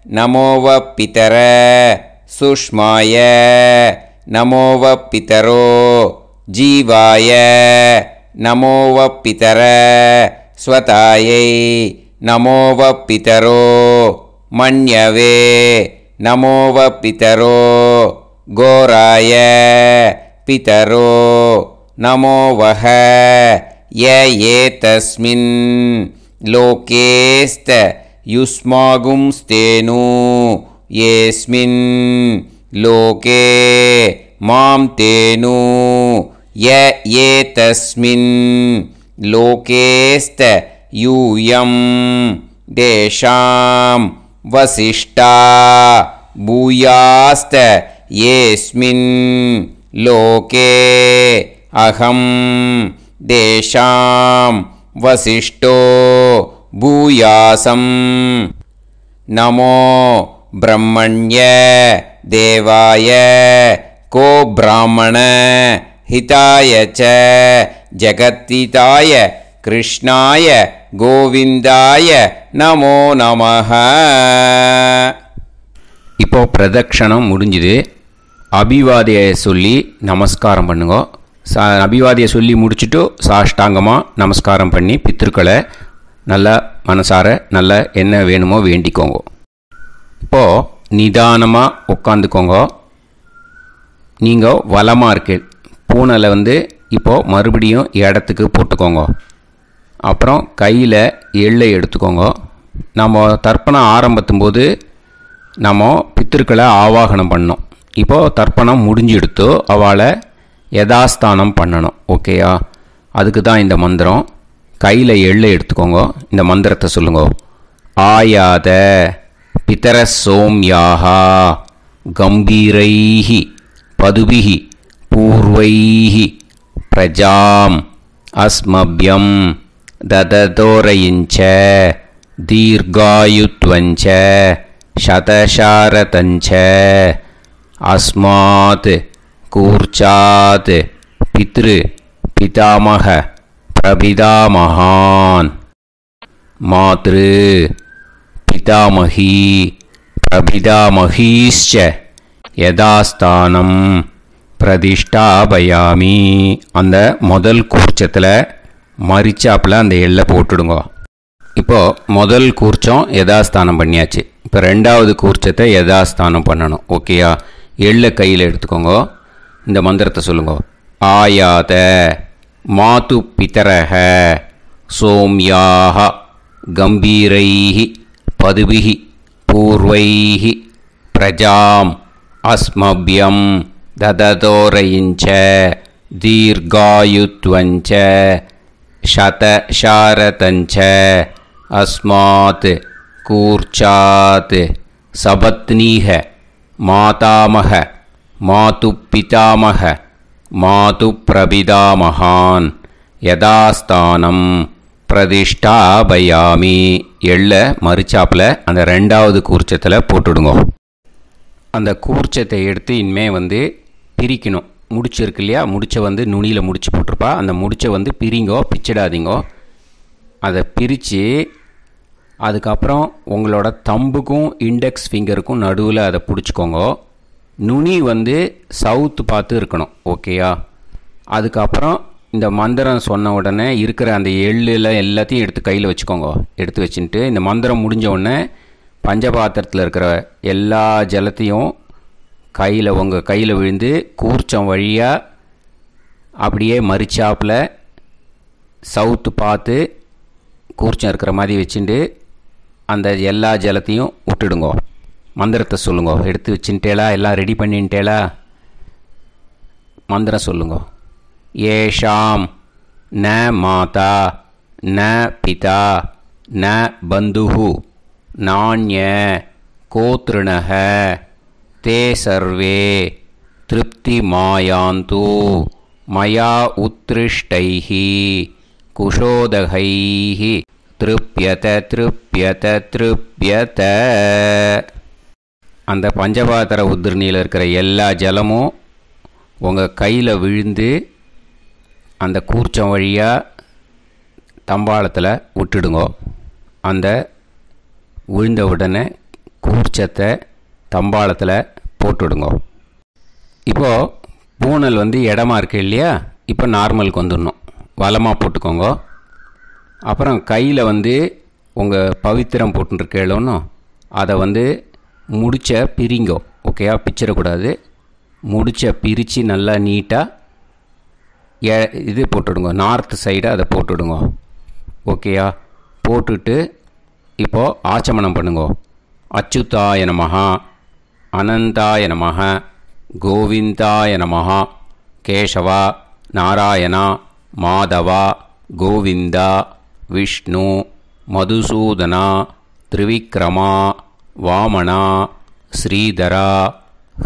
[SPEAKER 1] நமோ வப்பிதர சுஷ்மாய நமோ வப்பிதரோ ஜீவாய நமோ வப்பிதர ஸ்வதாயை நமோ வப்பிதரோ மன்யவே நமோ வப்பிதரோ கோராய பிதரோ நமோ வஹ ய ஏதஸ்மின் லோகேஸ்த யுஸ்மாகும்ஸ்தேனு ஏஸ்மின் லோகே மாம் தேனு ய ஏதஸ்மின் லோகேஸ்த யூயம் தேஷாம் வசிஷ்டா பூயாஸ்த ஏஸ்மின் லோகே அகம் தேஷாம் வசிஷ்டோ பூயாசம் நமோ பிரம்மண்ய தேவாய கோ பிராமண ஹிதாய ச ஜகத்திதாய கிருஷ்ணாய கோவிந்தாய நமோ நமஹ. இப்போ பிரதக்ஷணம் முடிஞ்சுது. அபிவாதியை சொல்லி நமஸ்காரம் பண்ணுங்க. அபிவாதியை சொல்லி முடிச்சுட்டு சாஷ்டாங்கமாக நமஸ்காரம் பண்ணி பித்திருக்களை நல்லா மனசார நல்லா என்ன வேணுமோ வேண்டிக்கோங்க. இப்போது நிதானமாக உட்காந்துக்கோங்க. நீங்கள் வலமாக இருக்கு பூனலை இப்போது மறுபடியும் இடத்துக்கு போட்டுக்கோங்க. அப்புறம் கையில் எள்ளை எடுத்துக்கோங்க. நம்ம தர்ப்பணம் ஆரம்பித்தும்போது நம்ம பித்திருக்களை ஆவாகனம் பண்ணோம். இப்போது தர்ப்பணம் முடிஞ்செடுத்து அவளை யதாஸ்தானம் பண்ணணும். ஓகேயா? அதுக்கு தான் இந்த மந்திரம். கையில் எள்ளை எடுத்துக்கோங்க. இந்த மந்திரத்தை சொல்லுங்க. ஆயாத பிதர சோம்யாஹா கம்பீரைஹி பதுபிஹி பூர்வைஹி பிரஜாம் அஸ்மப்யம் தததோரயிஞ்ச தீர்காயுத்வஞ்ச சதசாரதஞ்ச அஸ்மாத் கூர்ச்சாத் பித்ரு பிதாமக பிரபிதாமகான் மாத்ரு பிதாமகி பிரபிதாமகீஸ்ச யதாஸ்தானம் பிரதிஷ்டாபயாமி. அந்த முதல் கூர்ச்சத்தில் மரிச்சாப்பில் அந்த எள்ளை போட்டுடுங்க. இப்போது முதல் கூர்ச்சம் யதாஸ்தானம் பண்ணியாச்சு. இப்போ ரெண்டாவது கூர்ச்சத்தை யதாஸ்தானம் பண்ணணும். ஓகேயா? எள்ளை கையில் எடுத்துக்கோங்க. இந்த மந்திரத்தை சொல்லுங்க. ஆயாத மாது பிதரஹ சோம்யாக கம்பீரைஹி பதுபிஹி பூர்வைஹி பிரஜாம் அஸ்மப்யம் தததோரயிஞ்ச தீர்காயுத்வஞ்ச சதசாரதஞ்ச அஸ்மாத் கூர்ச்சாத் சபத்னீஹ மாதாமஹ மாது பிதாமஹ மாது பிரபிதாமகான் யதாஸ்தானம் பிரதிஷ்டாபயாமி. எள்ள மரிச்சாப்பில் அந்த ரெண்டாவது கூர்ச்சத்தில் போட்டுடுங்க. அந்த கூர்ச்சத்தை எடுத்து இனிமே பிரிக்கணும். முடிச்சிருக்கு இல்லையா? முடிச்சை நுனியில் முடிச்சு போட்டிருப்பா. அந்த முடிச்சை பிரிங்கோ, பிச்சிடாதீங்கோ. அதை பிரித்து அதுக்கப்புறம் உங்களோட தம்புக்கும் இண்டெக்ஸ் ஃபிங்கருக்கும் நடுவில் அதை பிடிச்சிக்கோங்க. நுனி சவுத்து பார்த்து இருக்கணும். ஓகேயா? அதுக்கப்புறம் இந்த மந்திரம் சொன்ன உடனே இருக்கிற அந்த எள்ளில் எல்லாத்தையும் எடுத்து கையில் வச்சுக்கோங்க. எடுத்து வச்சுட்டு இந்த மந்திரம் முடிஞ்ச உடனே பஞ்சபாத்திரத்தில் இருக்கிற எல்லா ஜலத்தையும் உங்கள் கையில் விழுந்து கூர்ச்சம் வழியாக அப்படியே மரிச்சாப்பில் சவுத்து பார்த்து கூர்ச்சம் இருக்கிற மாதிரி வச்சுட்டு அந்த எல்லா ஜலத்தையும் விட்டுடுங்க. மந்திரத்தை சொல்லுங்க. எடுத்து வச்சுட்டேலா? எல்லாம் ரெடி பண்ணிட்டேலா? மந்திரம் சொல்லுங்க. ஏஷாம் ந மாதா ந பிதா ந பந்துஹு நாண்ய கோத்ருணஹ தே சர்வே திருப்தி மாயாந்து மயா உத்ருஷ்டைஹி குஷோதகைஹி திருப்யத திருப்யத திருப்யத. அந்த பஞ்சபாத்திர உதிர்ணியில் இருக்கிற எல்லா ஜலமும் உங்கள் கையில் விழுந்து அந்த கூர்ச்சம் வழியாக தம்பாளத்தில் விட்டுடுங்க. அந்த விழுந்த உடனே கூர்ச்சத்தை தம்பாளத்தில் போட்டுவிடுங்க. இப்போது பூனல் இடமா இருக்குது இல்லையா, இப்போ நார்மலுக்கு வந்துடணும். வலமாக போட்டுக்கோங்க. அப்புறம் கையில் உங்கள் பவித்திரம் போட்டுருக்கேளோன்னு அதை முடிச்ச பிரிங்கோ. ஓகேயா, பிச்சிடக்கூடாது. முடிச்ச பிரித்து நல்லா நீட்டாக இது போட்டுடுங்க, நார்த் சைடு அதை போட்டுவிடுங்க. ஓகேயா, போட்டுட்டு இப்போது ஆச்சமனம் பண்ணுங்க. அச்சுதாய நமஹ, அனந்தாய நமஹ, கோவிந்தாய நமஹ, கேசவா, நாராயணா, மாதவா, கோவிந்தா, விஷ்ணு, மதுசூதனா, திரிவிக்ரமா, வாமனா, ஸ்ரீதரா,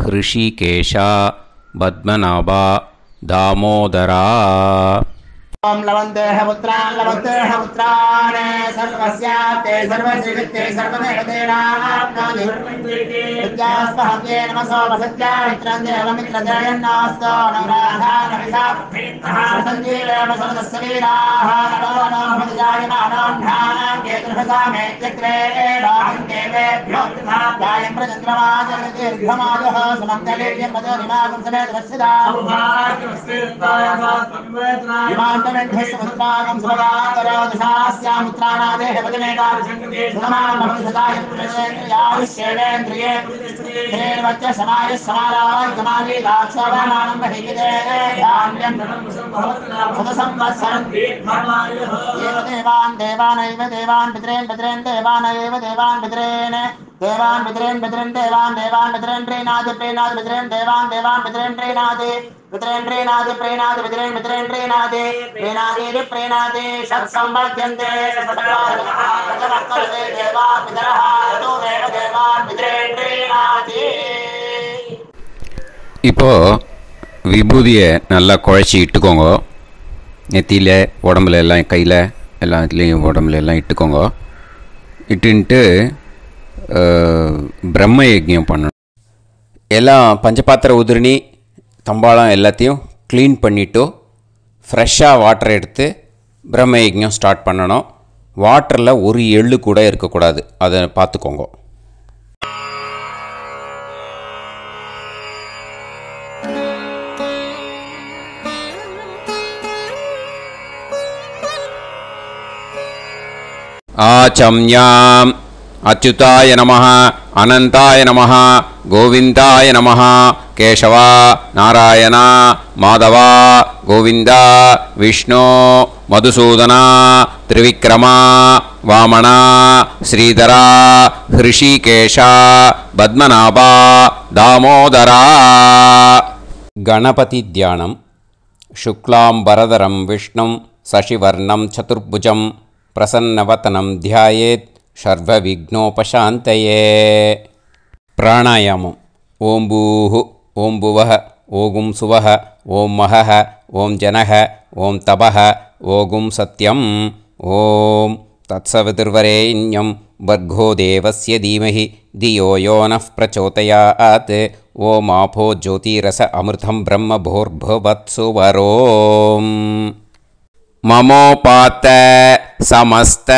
[SPEAKER 1] ஹிருஷிகேஷா, பத்மநாபா, தாமோதரா.
[SPEAKER 2] ओम लवन्तेह पुत्रान् लवन्तेह पुत्रान् सर्वस्याते सर्वश्रीते सर्वदेवतेनाप्नोति विद्यास्महव्ये नमसो वसत्यामित्रं देवमित्रजयन्नास्तो नवराधानविषाभिन्नः सञ्जीवेम सर्वस्वीराः नमो नमः जायमानोऽन्धानां केतुर्भसामे चक्रे देवेभ्यो जायं प्रचन्द्रमाजगदीर्घमाजः समन्तलीर्यं मदोनिमागं समेत वत्सदा इमान्तमेध्यस्वपुत्रागं सुभगाकरोदशास्यामुत्राणादेह वदनेकाविशङ्कते सुधमानमभिषदाय पुरुषेन्द्रियायुष्येवेन्द्रिये हेर्वच्च समायः समाराय कमाली दाक्षोभमानं बहिगिदे धान्यं सुतसंवत्सरं एव देवान् देवानैव देवान् पितॄन् पितॄन् देवानैव देवान् पितॄन् देवान् पितॄन् पितॄन् देवान् देवान् पितॄन् प्रीणाति प्रीणाति पितॄन् देवान् देवान् पितॄन् प्रीणाति पितॄन् प्रीणाति प्रीणाति पितॄन् पितॄन् प्रीणाति प्रीणाति प्रीणाति षट्संवर्ध्यन्ते षट्संवर्ध्यन्ते देवा पितरः ऋतुमेव देवान् पितॄन् प्रीणाति.
[SPEAKER 1] இப்போ விபூதியை நல்லா குழச்சி இட்டுக்கோங்க. நெத்தியில், உடம்புல எல்லாம், கையில் எல்லாத்துலேயும் உடம்புல எல்லாம் இட்டுக்கோங்க. இட்டுன்ட்டு பிரம்ம யஜ்ஞம் பண்ணணும். எல்லாம் பஞ்சபாத்திர உதிரணி தம்பாளம் எல்லாத்தையும் க்ளீன் பண்ணிவிட்டு ஃப்ரெஷ்ஷாக வாட்டர் எடுத்து பிரம்ம யஜ்ஞம் ஸ்டார்ட் பண்ணணும். வாட்டரில் ஒரு எள்ளு கூட இருக்கக்கூடாது, அதை பார்த்துக்கோங்க. ஆச்சம்யாம் அச்சுதாய நமஹ, அனந்தாய நமஹ, கோவிந்தாய நமஹ, கேசவா, நாராயணா, மாதவா, கோவிந்தா, விஷ்ணு, மதுசூதனா, திரிவிக்ரமா, வாமனா, ஸ்ரீதரா, ஹிருஷிகேஷா, பத்மநாபா, தாமோதரா. கணபதி தியானம். சுக்லாம்பரதரம் விஷ்ணும் சசிவர்ணம் சதுர்புஜம் பிரசன்னவதனம் தியாயேத் சர்வவிக்னோபசாந்தயே. பிராணாயாமம். ஓம் பூஹு, ஓம் புவஹ, ஓகும் சுவஹ, ஓம் மஹஹ, ஓம் ஜனஹ, ஓம் தபஹ, ஓகும் சத்யம். ஓம் தத்சவிதுர்வரேண்யம் வர்கோ தேவஸ்ய தீமஹி தியோ யோ நः பிரச்சோதயாத். ஓம் ஆபோ ஜோதிரஸ அமிர்தம் பிரம்ம போர்புவத்சு வரோம். மமோபாத்த சமஸ்த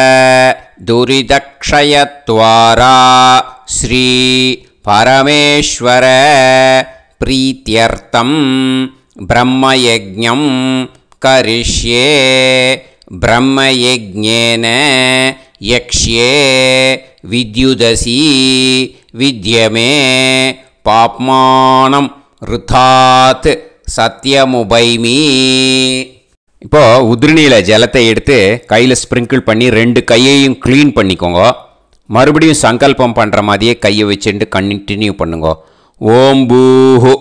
[SPEAKER 1] துரிதக்ஷயத்வாரா ஸ்ரீ பரமேஸ்வர பிரீத்யர்த்தம் பிரம்மயஜ்ஞம் கரிஷ்யே. பிரம்மயஜ்ஞேன யக்ஷ்யே வித்யுதசி வித்யமே பாப்மானம் ருதாத் சத்யமுபைமி. இப்போது உதிரணியில் ஜலத்தை எடுத்து கையில் ஸ்ப்ரிங்கிள் பண்ணி 2 கையையும் க்ளீன் பண்ணிக்கோங்க. மறுபடியும் சங்கல்பம் பண்ணுற மாதிரியே கையை வச்சுட்டு கண்டினியூ பண்ணுங்க. ஓம் பூஹு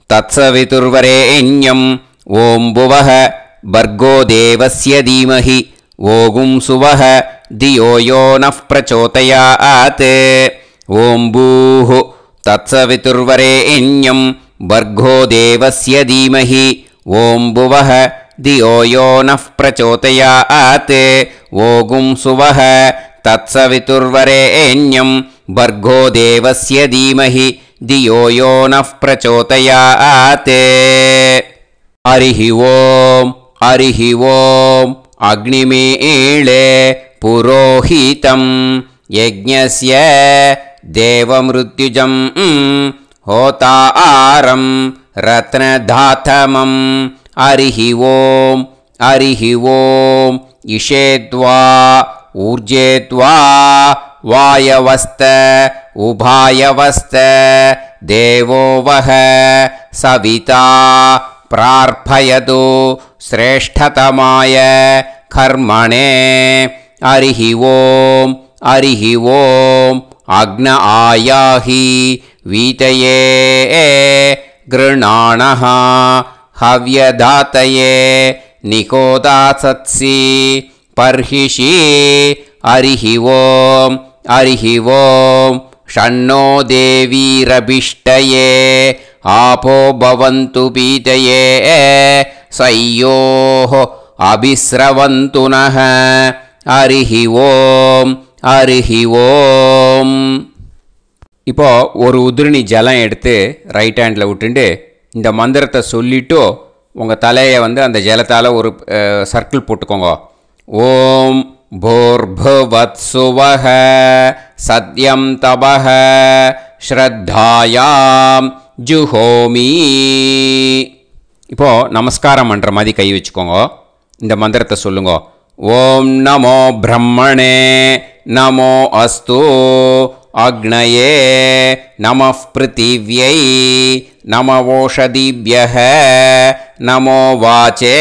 [SPEAKER 1] தத்சவிதுர்வரேண்யம் ஓம் புவஹ பர்கோ தேவஸ்ய தீமஹி ஓகும் சுவஹ தியோ யோ நः பிரச்சோதயாத். ஓம் பூஹு தத்சவிதுர்வரேண்யம் பர்கோ தேவஸ்ய தீமஹி ஓம் புவஹ தியோ யோ நः பிரச்சோதயாத். ஓகும் சுவஹ தத்சவிதுர்வரேண்யம் பர்கோ தேவஸ்ய தீமஹி தியோ யோ நः பிரச்சோதயாத். ஹரிஹி ஓம் ஹரிஹி ஓம். அக்னிமீளே புரோஹிதம் யஜ்ஞஸ்ய தேவமிருத்யுஜம் ஹோதாரம் ரத்னதாத்தமம் அரிஹி ஓம் இஷேத்வா ஊர்ஜேத்வா வாயவஸ்த உபாயவஸ்த தேவோவஹ சவிதா பிரார்ப்பயது ஸ்ரேஷ்டதமாய கர்மணே அரிஹி ஓம் அக்ன ஆயாஹி வீதயே கிருணாணஹ ஹவ்யதாத்தயே நிகோதாசத்சி பர்ஹிஷி அரிஹி ஓம் ஷண்ணோ தேவீரபிஷ்டயே ஆபோ பவந்து பீதயே சய்யோஹ அபிஸ்ரவந்து நஹ அரிஹி ஓம். இப்போ ஒரு உதிரணி ஜலம் எடுத்து ரைட் ஹேண்டில் விட்டுண்டு இந்த மந்திரத்தை சொல்லிட்டு உங்கள் தலையை வந்து அந்த ஜலத்தால் ஒரு சர்க்கிள் போட்டுக்கோங்க. ஓம் भूर्भुवत्सुवः सत्यं तपः ஸ்ரத்தாயாம் ஜுஹோமி. இப்போது நமஸ்காரம் பண்ணுற மாதிரி கை வச்சுக்கோங்க. இந்த மந்திரத்தை சொல்லுங்க. ஓம் நமோ பிரம்மணே நமோ அஸ்து அக்னயே நமः பிருத்திவ்யை நமவோஷதிभ्यः நமோ வாச்சே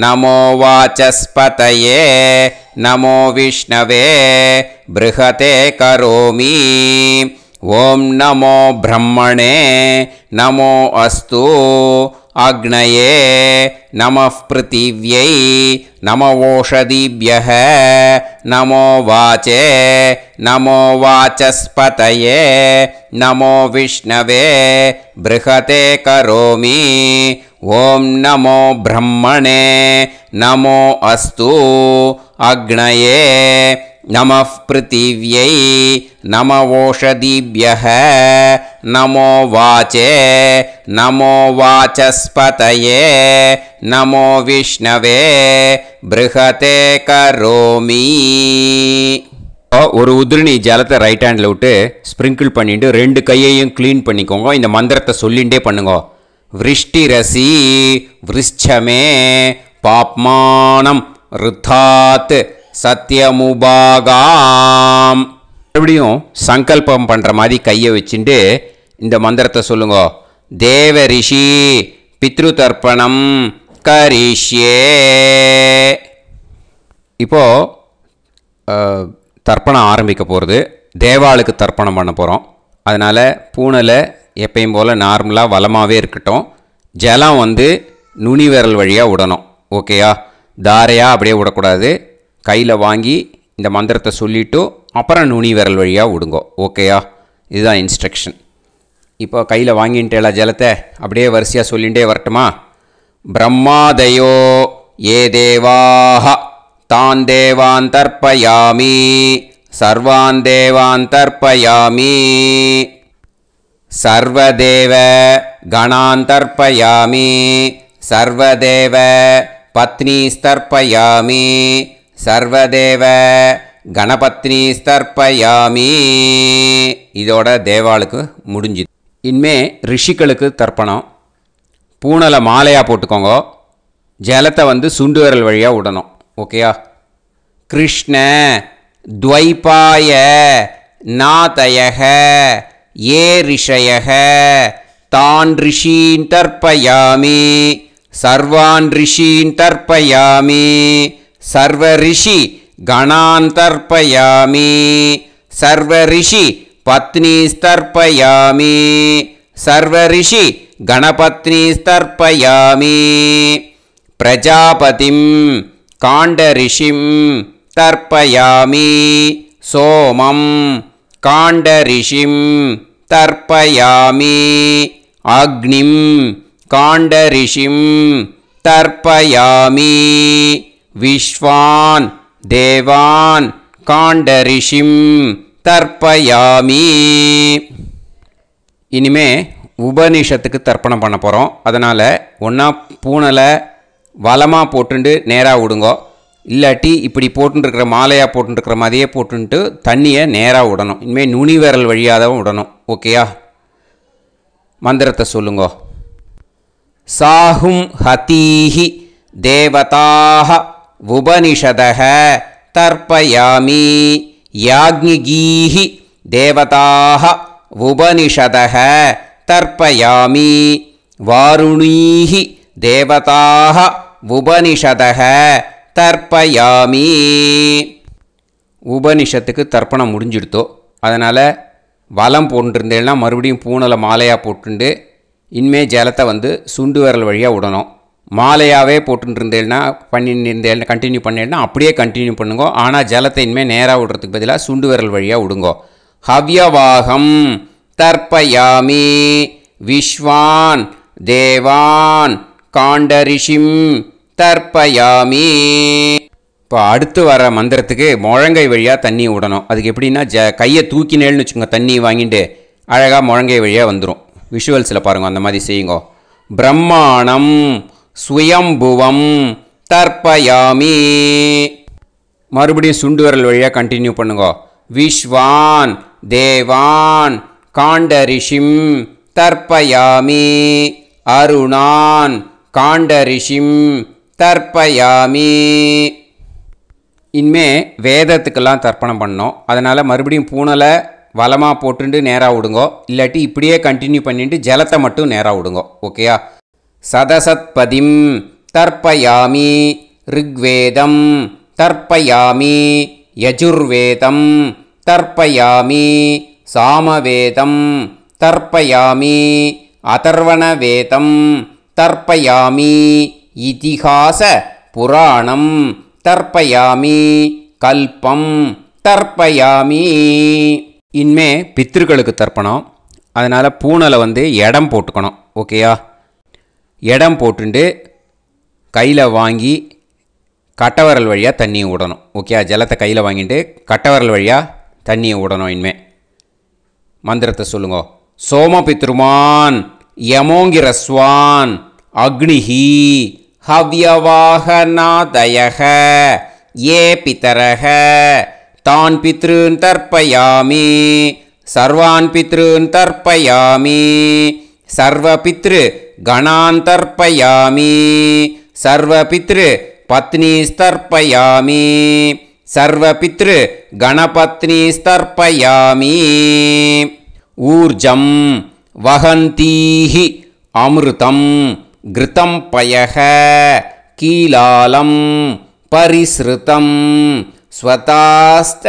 [SPEAKER 1] நமோ வாசஸ்பதயே நமோ விஷ்ணவே ப்ருஹதே கரோமி. ஓம் நமோ பிரம்மணே நமோ அஸ்து அக்னயே நமः பிருத்திவ்யை நமவோஷதிभ्यः நமோ வாச்சே நமோ வாசஸ்பதயே நமோ விஷ்ணவே ப்ருஹதே கரோமி. ஓம் நமோ பிரம்மணே நமோ அஸ்து அக்னயே நமः பிருத்திவ்யை நமவோஷதிभ्यः நமோ வாச்சே நமோ வாசஸ்பதயே நமோ விஷ்ணவே ப்ருஹதே கரோமி. ஒரு உதிரணி ஜலத்தை ரைட் ஹேண்டில் விட்டு ஸ்ப்ரிங்கிள் பண்ணிட்டு ரெண்டு கையையும் க்ளீன் பண்ணிக்கோங்க. இந்த மந்திரத்தை சொல்லிகிட்டே பண்ணுங்க. விருஷ்டிரசி விருஷ்சமே பாப்மானம் ருத்தாத் சத்யமுபாகாம். மறுபடியும் சங்கல்பம் பண்ணுற மாதிரி கையை வச்சுட்டு இந்த மந்திரத்தை சொல்லுங்க. தேவ ரிஷி பித்ரு தர்ப்பணம் கரிஷ்யே. இப்போது தர்ப்பணம் ஆரம்பிக்க போகிறது. தேவாளுக்கு தர்ப்பணம் பண்ண போகிறோம். அதனால் பூனலை எப்பயும் போல் நார்மலாக வளமாகவே இருக்கட்டும். ஜலம் வந்து நுனி விரல் வழியாக விடணும். ஓகேயா? தாரையாக அப்படியே விடக்கூடாது. கையில் வாங்கி இந்த மந்திரத்தை சொல்லிவிட்டு அப்புறம் நுனி விரல் வழியாக விடுங்க. ஓகேயா? இதுதான் இன்ஸ்ட்ரக்ஷன். இப்போ கையில் வாங்கின்ட்டு எல்லா ஜலத்தை அப்படியே வரிசையாக சொல்லிகிட்டே வரட்டுமா? பிரம்மாதயோ ஏ தேவாஹ தான் தேவான் தர்ப்பயாமி சர்வான் தேவான் தர்ப்பயாமி சர்வதேவ கணான் தர்ப்பயாமி சர்வதேவ பத்னீஸ்தர்ப்பயாமி சர்வதேவ கணபத்னீஸ்தர்ப்பயாமி. இதோட தேவாளுக்கு முடிஞ்சுது. இனிமே ரிஷிகளுக்கு தர்ப்பணம். பூனலை மாலையாக போட்டுக்கோங்க. ஜலத்தை வந்து சுண்டு விரல் வழியாக விடணும். ஓகேயா? கிருஷ்ண துவைபாய நாதயக ஏ ரிஷயக தான் ரிஷீன் தர்ப்பயாமி சர்வான் ரிஷீன் தர்ப்பயாமி சர்வ ரிஷி கணான் தர்ப்பயாமி சர்வ ரிஷி பத்னீஸ்தர்ப்பயாமி சர்வ ரிஷி கணபத்னீஸ்தர்ப்பயாமி பிரஜாபதிம் காண்டரிஷிம் தர்ப்பயாமி சோமம் காண்டரிஷிம் தர்ப்பயாமி அக்னிம் காண்டரிஷிம் தர்ப்பயாமி விஸ்வான் தேவான் காண்டரிஷிம் தர்ப்பயாமி. இனிமே உபநிஷத்துக்கு தர்ப்பணம் பண்ண போகிறோம். அதனால் ஒன்றா பூனலை வலமாக போட்டுண்டு நேராக விடுங்கோ. இல்லாட்டி இப்படி போட்டுருக்கிற மாலையாக போட்டுருக்கிற மாதிரியே போட்டுன்ட்டு தண்ணியை நேராக விடணும். இனிமேல் நுனி விரல் வழியாக தான் விடணும். ஓகேயா? மந்திரத்தை சொல்லுங்க. சாஹும் ஹதீஹி தேவதாக உபனிஷதஹ தர்ப்பயாமி யாக்ஞிகீஹி தேவதாக உபனிஷதஹ தர்ப்பயாமி வாருணீஹி தேவதாக உபனிஷதஹ தர்ப்பயாமி. உபனிஷத்துக்கு தர்ப்பணம் முடிஞ்சிடுத்தோ, அதனால் வலம் போட்டுருந்தேன்னா மறுபடியும் பூனலை மாலையாக போட்டுண்டு இனிமே ஜலத்தை சுண்டு விரல் வழியாக விடணும். மாலையாகவே போட்டுருந்தேன்னா பண்ணியிருந்தேன் கண்டினியூ பண்ணேன்னா அப்படியே கண்டினியூ பண்ணுங்க. ஆனால் ஜலத்தை இனிமேல் நேராக விடுறதுக்கு பதிலாக சுண்டு விரல் வழியாக விடுங்கோ. ஹவ்யவாகம் தர்ப்பயாமி விஸ்வான் தேவான் காண்டரிஷிம் தர்ப்பயாமி. இப்போ அடுத்து வர மந்திரத்துக்கு முழங்கை வழியாக தண்ணி விடணும். அதுக்கு எப்படின்னா கையை தூக்கினேன்னு வச்சுக்கோங்க, தண்ணி வாங்கிட்டு அழகாக முழங்கை வழியாக வந்துடும். விஷுவல்ஸில் பாருங்க, அந்த மாதிரி செய்யுங்க. பிரம்மாணம் சுயம்புவம் தர்ப்பயாமி. மறுபடியும் சுண்டு விரல் வழியாக கண்டினியூ பண்ணுங்க. விஸ்வான் தேவான் காண்டரிஷிம் தர்ப்பயாமி அருணான் காண்டரிஷிம் தர்ப்பயாமி. இனிமே வேதத்துக்கெல்லாம் தர்ப்பணம் பண்ணோம். அதனால் மறுபடியும் பூனலை வலமாக போட்டுட்டு நேராக விடுங்கோ. இல்லாட்டி இப்படியே கண்டினியூ பண்ணிட்டு ஜலத்தை மட்டும் நேராக விடுங்கோ. ஓகேயா? சதசத்பதிம் தர்ப்பயாமி ரிக்வேதம் தர்ப்பயாமி யஜுர்வேதம் தர்ப்பயாமி சாமவேதம் தர்ப்பயாமி அதர்வணவேதம் தர்ப்பயாமி இதிஹாச புராணம் தர்ப்பயாமி கல்பம் தர்ப்பயாமி. இனிமே பித்ருக்களுக்கு தர்ப்பணம். அதனால் பூனலை இடம் போட்டுக்கணும். ஓகேயா? இடம் போட்டுண்டு கையில் வாங்கி கட்டவரல் வழியாக தண்ணியை விடணும். ஓகேயா? ஜலத்தை கையில் வாங்கிட்டு கட்டவரல் வழியாக தண்ணியை விடணும். இனிமே மந்திரத்தை சொல்லுங்க. சோமபித்ருமான் யமோங்கிரஸ்வான் அக்னிஹி ஹவ்யவாகநாதயஹ ஏ பிதரஹ தான் பித்ருன் தர்ப்பயாமி சர்வான் பித்ருன் தர்ப்பயாமி சர்வபித்ரு கணான் தர்ப்பயாமி சர்வபித்ரு பத்னிஸ்தர்ப்பயாமி சர்வபித்ரு கணபத்னிஸ்தர்ப்பயாமி. ஊர்ஜம் வஹந்தீஹி அமிர்தம் கிருதம் பயஹ கீலாலம் பரிஸ்ருதம் ஸ்வதாஸ்த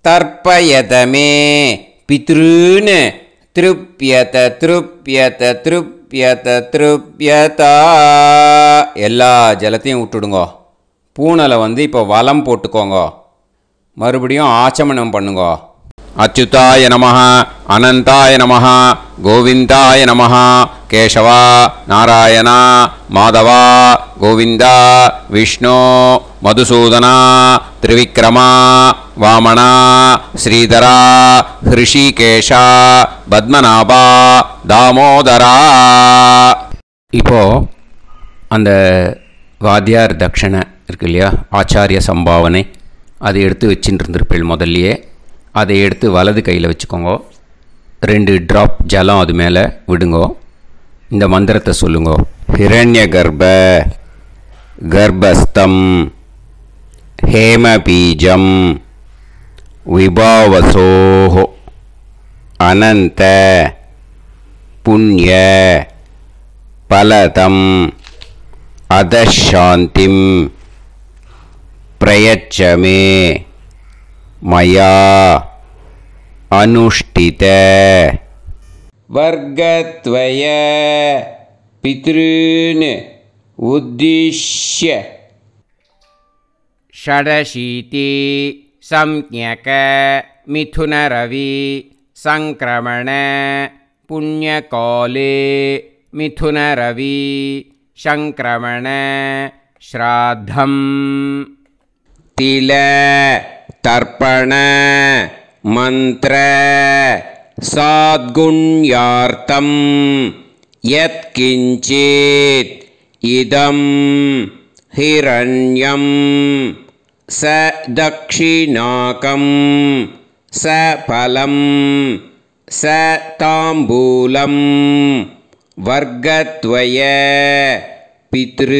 [SPEAKER 1] தர்ப்பயதமே பித்ருன் திருப்யத திருப்யத திருப்யத திருப்யதா. எல்லா ஜலத்தையும் விட்டுடுங்கோ. பூனலை இப்போ வலம் போட்டுக்கோங்க. மறுபடியும் ஆச்சமனம் பண்ணுங்கோ. அச்சுதாய நமஹ அனந்தாய நமஹ கோவிந்தாய நமஹ கேசவா நாராயணா மாதவா கோவிந்தா விஷ்ணு மதுசூதனா திரிவிக்ரமா வாமனா ஸ்ரீதரா ஹிருஷிகேஷா பத்மநாபா தாமோதரா. இப்போது அந்த வாத்தியார் தட்சணை இருக்கு இல்லையா, ஆச்சாரிய சம்பாவனை, அதை எடுத்து வச்சுட்டு இருந்திருப்பேள் முதல்லையே. அதை எடுத்து வலது கையில் வச்சுக்கோங்க. 2 ட்ராப் ஜலம் அது மேலே விடுங்கோ. இந்த மந்திரத்தை சொல்லுங்கோ. ஹிரண்ய கர்ப்ப கர்ப்பஸ்தம் ஹேமபீஜம் விபாவசோஹோ அனந்த புண்ணிய பலதம் அதசாந்திம் பிரயச்சமே மயா அனுஷ்டித வர்க்கத்வய பித்ருன் உத்திஷ்ய ஷடசீதி சம்ஞக மிதுனரவி சங்கிரமண புண்ணியகாலே மிதுனரவி சங்கிரமண ஸ்ராத்தம் தில தர்ப்பண மந்திர சாத்குண்யார்த்தம் யத்கிஞ்சித் இதம் हिरण्यं स दक्षिणाकं स फलं स ताम्बूलं वर्गत्वय पितृ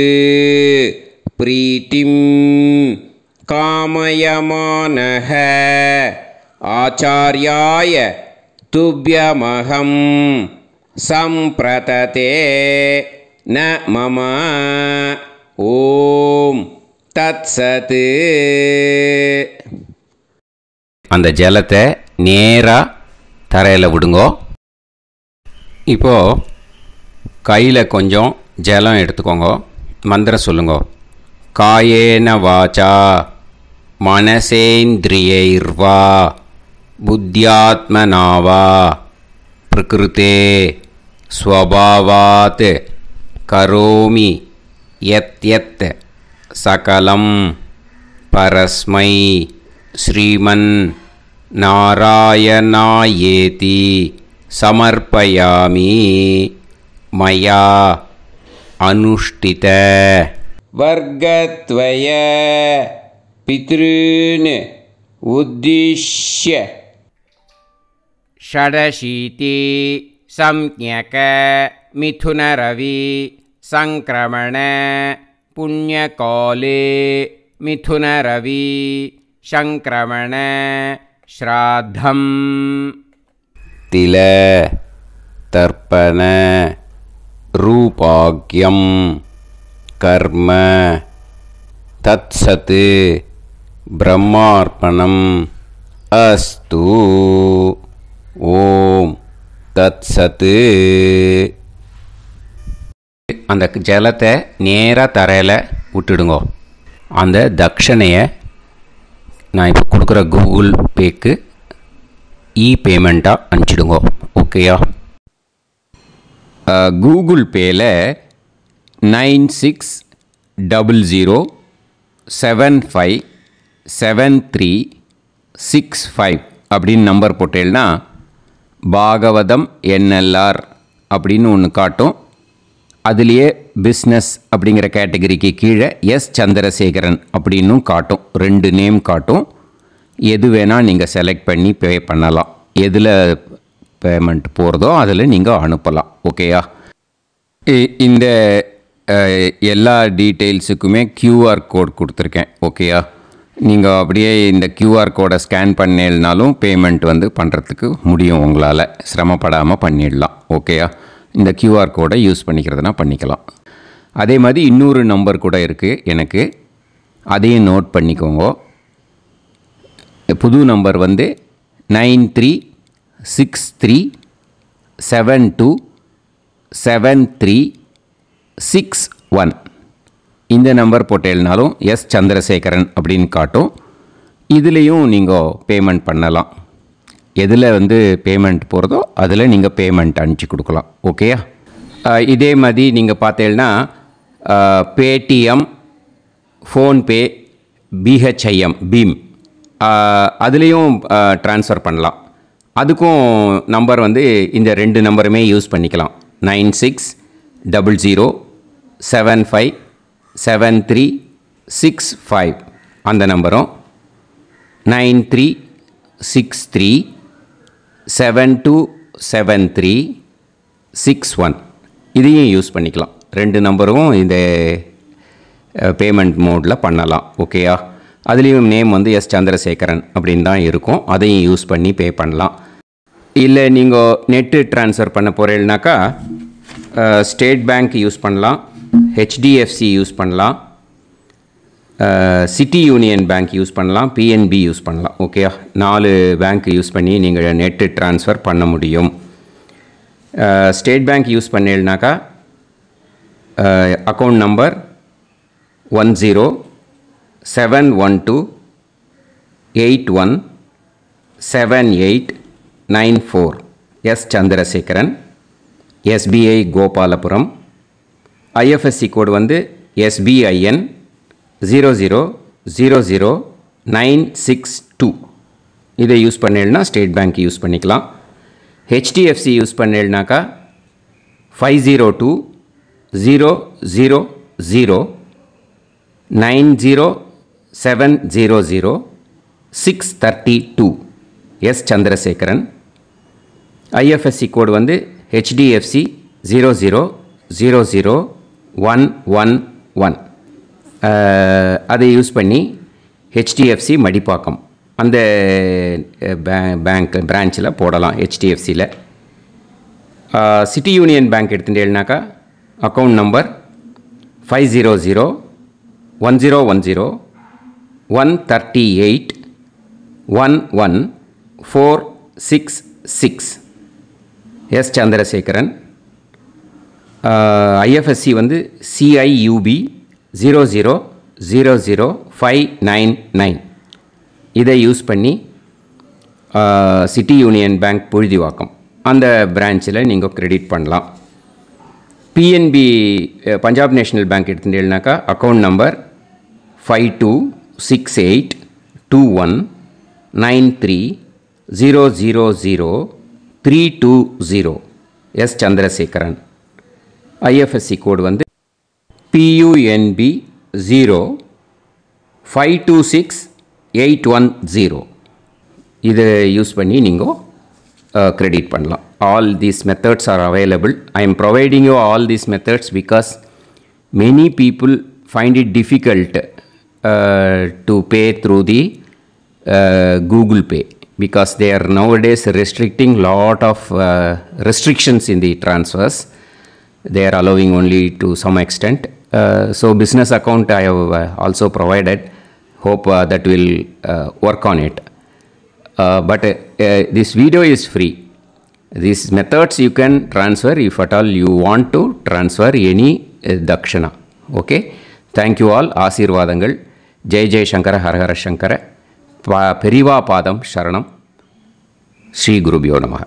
[SPEAKER 1] प्रीतिं कामयमानः आचार्याय तुभ्यमहं सम्प्रतते न मम ஓம் தத்சத். அந்த ஜலத்தை நேராக தரையில் விடுங்கோ. இப்போது கையில் கொஞ்சம் ஜலம் எடுத்துக்கோங்க. மந்திரம் சொல்லுங்கோ. காயேன வாச்சா மனசேந்திரியைர்வா புத்தியாத்மனாவா பிரகிருதே ஸ்வபாவாத் கரோமி யத் யத் சகலம் பரஸ்மை ஸ்ரீமன் நாராயணாயேதி சமர்ப்பயாமி மயா அனுஷ்டித வர்கத்வய பித்ருன் உத்திஷ்ய ஷடசீதி சம்ஞக மிதுனரவி संक्रमण पुण्यकाले मिथुनरवि संक्रमण श्राद्धं तिल तर्पण रूपाग्यं कर्म तत्सत् ब्रह्मार्पणम् अस्तु. ओम तत्सत्. அந்த ஜலத்தை நேராக தரையில் விட்டுடுங்கோ. அந்த தட்சணையை நான் இப்போ கொடுக்குற கூகுள் பேக்கு பேமெண்ட்டாக அனுப்பிச்சிடுங்கோ. ஓகேயா? கூகுள் பேயில் 9600757365 அப்படின்னு நம்பர் போட்டேன்னா பாகவதம் என்எல்ஆர் அப்படின்னு ஒன்று காட்டும். அதுலேயே பிஸ்னஸ் அப்படிங்கிற கேட்டகரிக்கு கீழே எஸ் சந்திரசேகரன் அப்படின்னும் காட்டும். 2 நேம் காட்டும். எது வேணால் நீங்கள் செலக்ட் பண்ணி பே பண்ணலாம். எதில் பேமெண்ட் போகிறதோ அதில் நீங்கள் அனுப்பலாம். ஓகேயா? இந்த எல்லா டீட்டெயில்ஸுக்குமே QR கோட் கொடுத்துருக்கேன். ஓகேயா? நீங்கள் அப்படியே இந்த QR கோடை ஸ்கேன் பண்ணேல்னாலும் பேமெண்ட் பண்ணுறதுக்கு முடியும். உங்களால் சிரமப்படாமல் பண்ணிடலாம். ஓகேயா? இந்த QR கோடை யூஸ் பண்ணிக்கிறதுனா பண்ணிக்கலாம். அதே மாதிரி இன்னொரு நம்பர் கூட இருக்குது எனக்கு. அதையும் நோட் பண்ணிக்கோங்க. புது நம்பர் 9363727361. இந்த நம்பர் போட்டேல்னாலும் எஸ் சந்திரசேகரன் அப்படின்னு காட்டும். இதுலேயும் நீங்கள் பேமெண்ட் பண்ணலாம். எதில் பேமெண்ட் போகிறதோ அதில் நீங்கள் பேமெண்ட் அனுப்பிச்சி கொடுக்கலாம். ஓகேயா? இதே மாதிரி நீங்கள் பார்த்தீங்கன்னா பேடிஎம், ஃபோன்பே, பிஹெச்ஐஎம், பீம் அதுலேயும் ட்ரான்ஸ்ஃபர் பண்ணலாம். அதுக்கும் நம்பர் இந்த 2 நம்பருமே யூஸ் பண்ணிக்கலாம். 9600757365 அந்த நம்பரும் 9363727361 இதையும் யூஸ் பண்ணிக்கலாம். 2 நம்பரும் இந்த பேமெண்ட் மோடில் பண்ணலாம். ஓகேயா? அதுலேயும் நேம் எஸ் சந்திரசேகரன் அப்படின்னு தான் இருக்கும். அதையும் யூஸ் பண்ணி பே பண்ணலாம். இல்லை நீங்கள் நெட்டு ட்ரான்ஸ்ஃபர் பண்ண போகிறீங்கனாக்கா ஸ்டேட் பேங்க் யூஸ் பண்ணலாம், ஹெச்டிஎஃப்சி யூஸ் பண்ணலாம், சிட்டி யூனியன் பேங்க் யூஸ் பண்ணலாம், பிஎன்பி யூஸ் பண்ணலாம். ஓகேயா? 4 பேங்க் யூஸ் பண்ணி நீங்கள் நெட்டு ட்ரான்ஸ்ஃபர் பண்ண முடியும். ஸ்டேட் பேங்க் யூஸ் பண்ணீங்கனாக்கா account number 10712817894 S Chandrasekaran, SBI Gopalapuram. IFSC code SBIN 0000962. இதை யூஸ் பண்ணேன்னா ஸ்டேட் பேங்க் யூஸ் பண்ணிக்கலாம். ஹெச்டிஎஃப்சி யூஸ் பண்ணேன்னாக்கா 502000 90,700 632 எஸ் சந்திரசேகரன். ஐஎஃப்எஸ்சி கோடு வந்து HDFC 000111. அதை யூஸ் பண்ணி HDFC மடிப்பாக்கம் அந்த பேங்க் பிரான்ச்சில் போடலாம். HDFCயில் சிட்டி யூனியன் பேங்க் எடுத்துட்டேன்னாக்கா account number 5001001381146 S Chandrasekaran. IFSC வந்து CIUB 000599. இதை யூஸ் பண்ணி சிட்டி யூனியன் பேங்க் புழுதிவாக்கம் அந்த பிரான்ச்சில் நீங்கள் கிரெடிட் பண்ணலாம். PNB பஞ்சாப் நேஷ்னல் பேங்க் எடுத்துட்டேன்னாக்கா account number 52682193000320 S Chandrasekaran. IFSC code வந்து PUNB 0526810. இதை யூஸ் பண்ணி நீங்கள் கிரெடிட் பண்ணலாம். All these methods are available. I am providing you all these methods because many people find it difficult to pay through the Google Pay because they are nowadays restricting lot of restrictions in the transfers. They are allowing only to some extent. So business account I have also provided. Hope that will work on it. But this video is free. These methods you can transfer if at all you want to transfer any dakshana. Okay. Thank you all. ஆசீர்வாதங்கள். ஜெய் ஜெய் சங்கர ஹரஹர சங்கர. பெரிவா பாதம் சரணம். ஸ்ரீ குருபியோ நமஹ.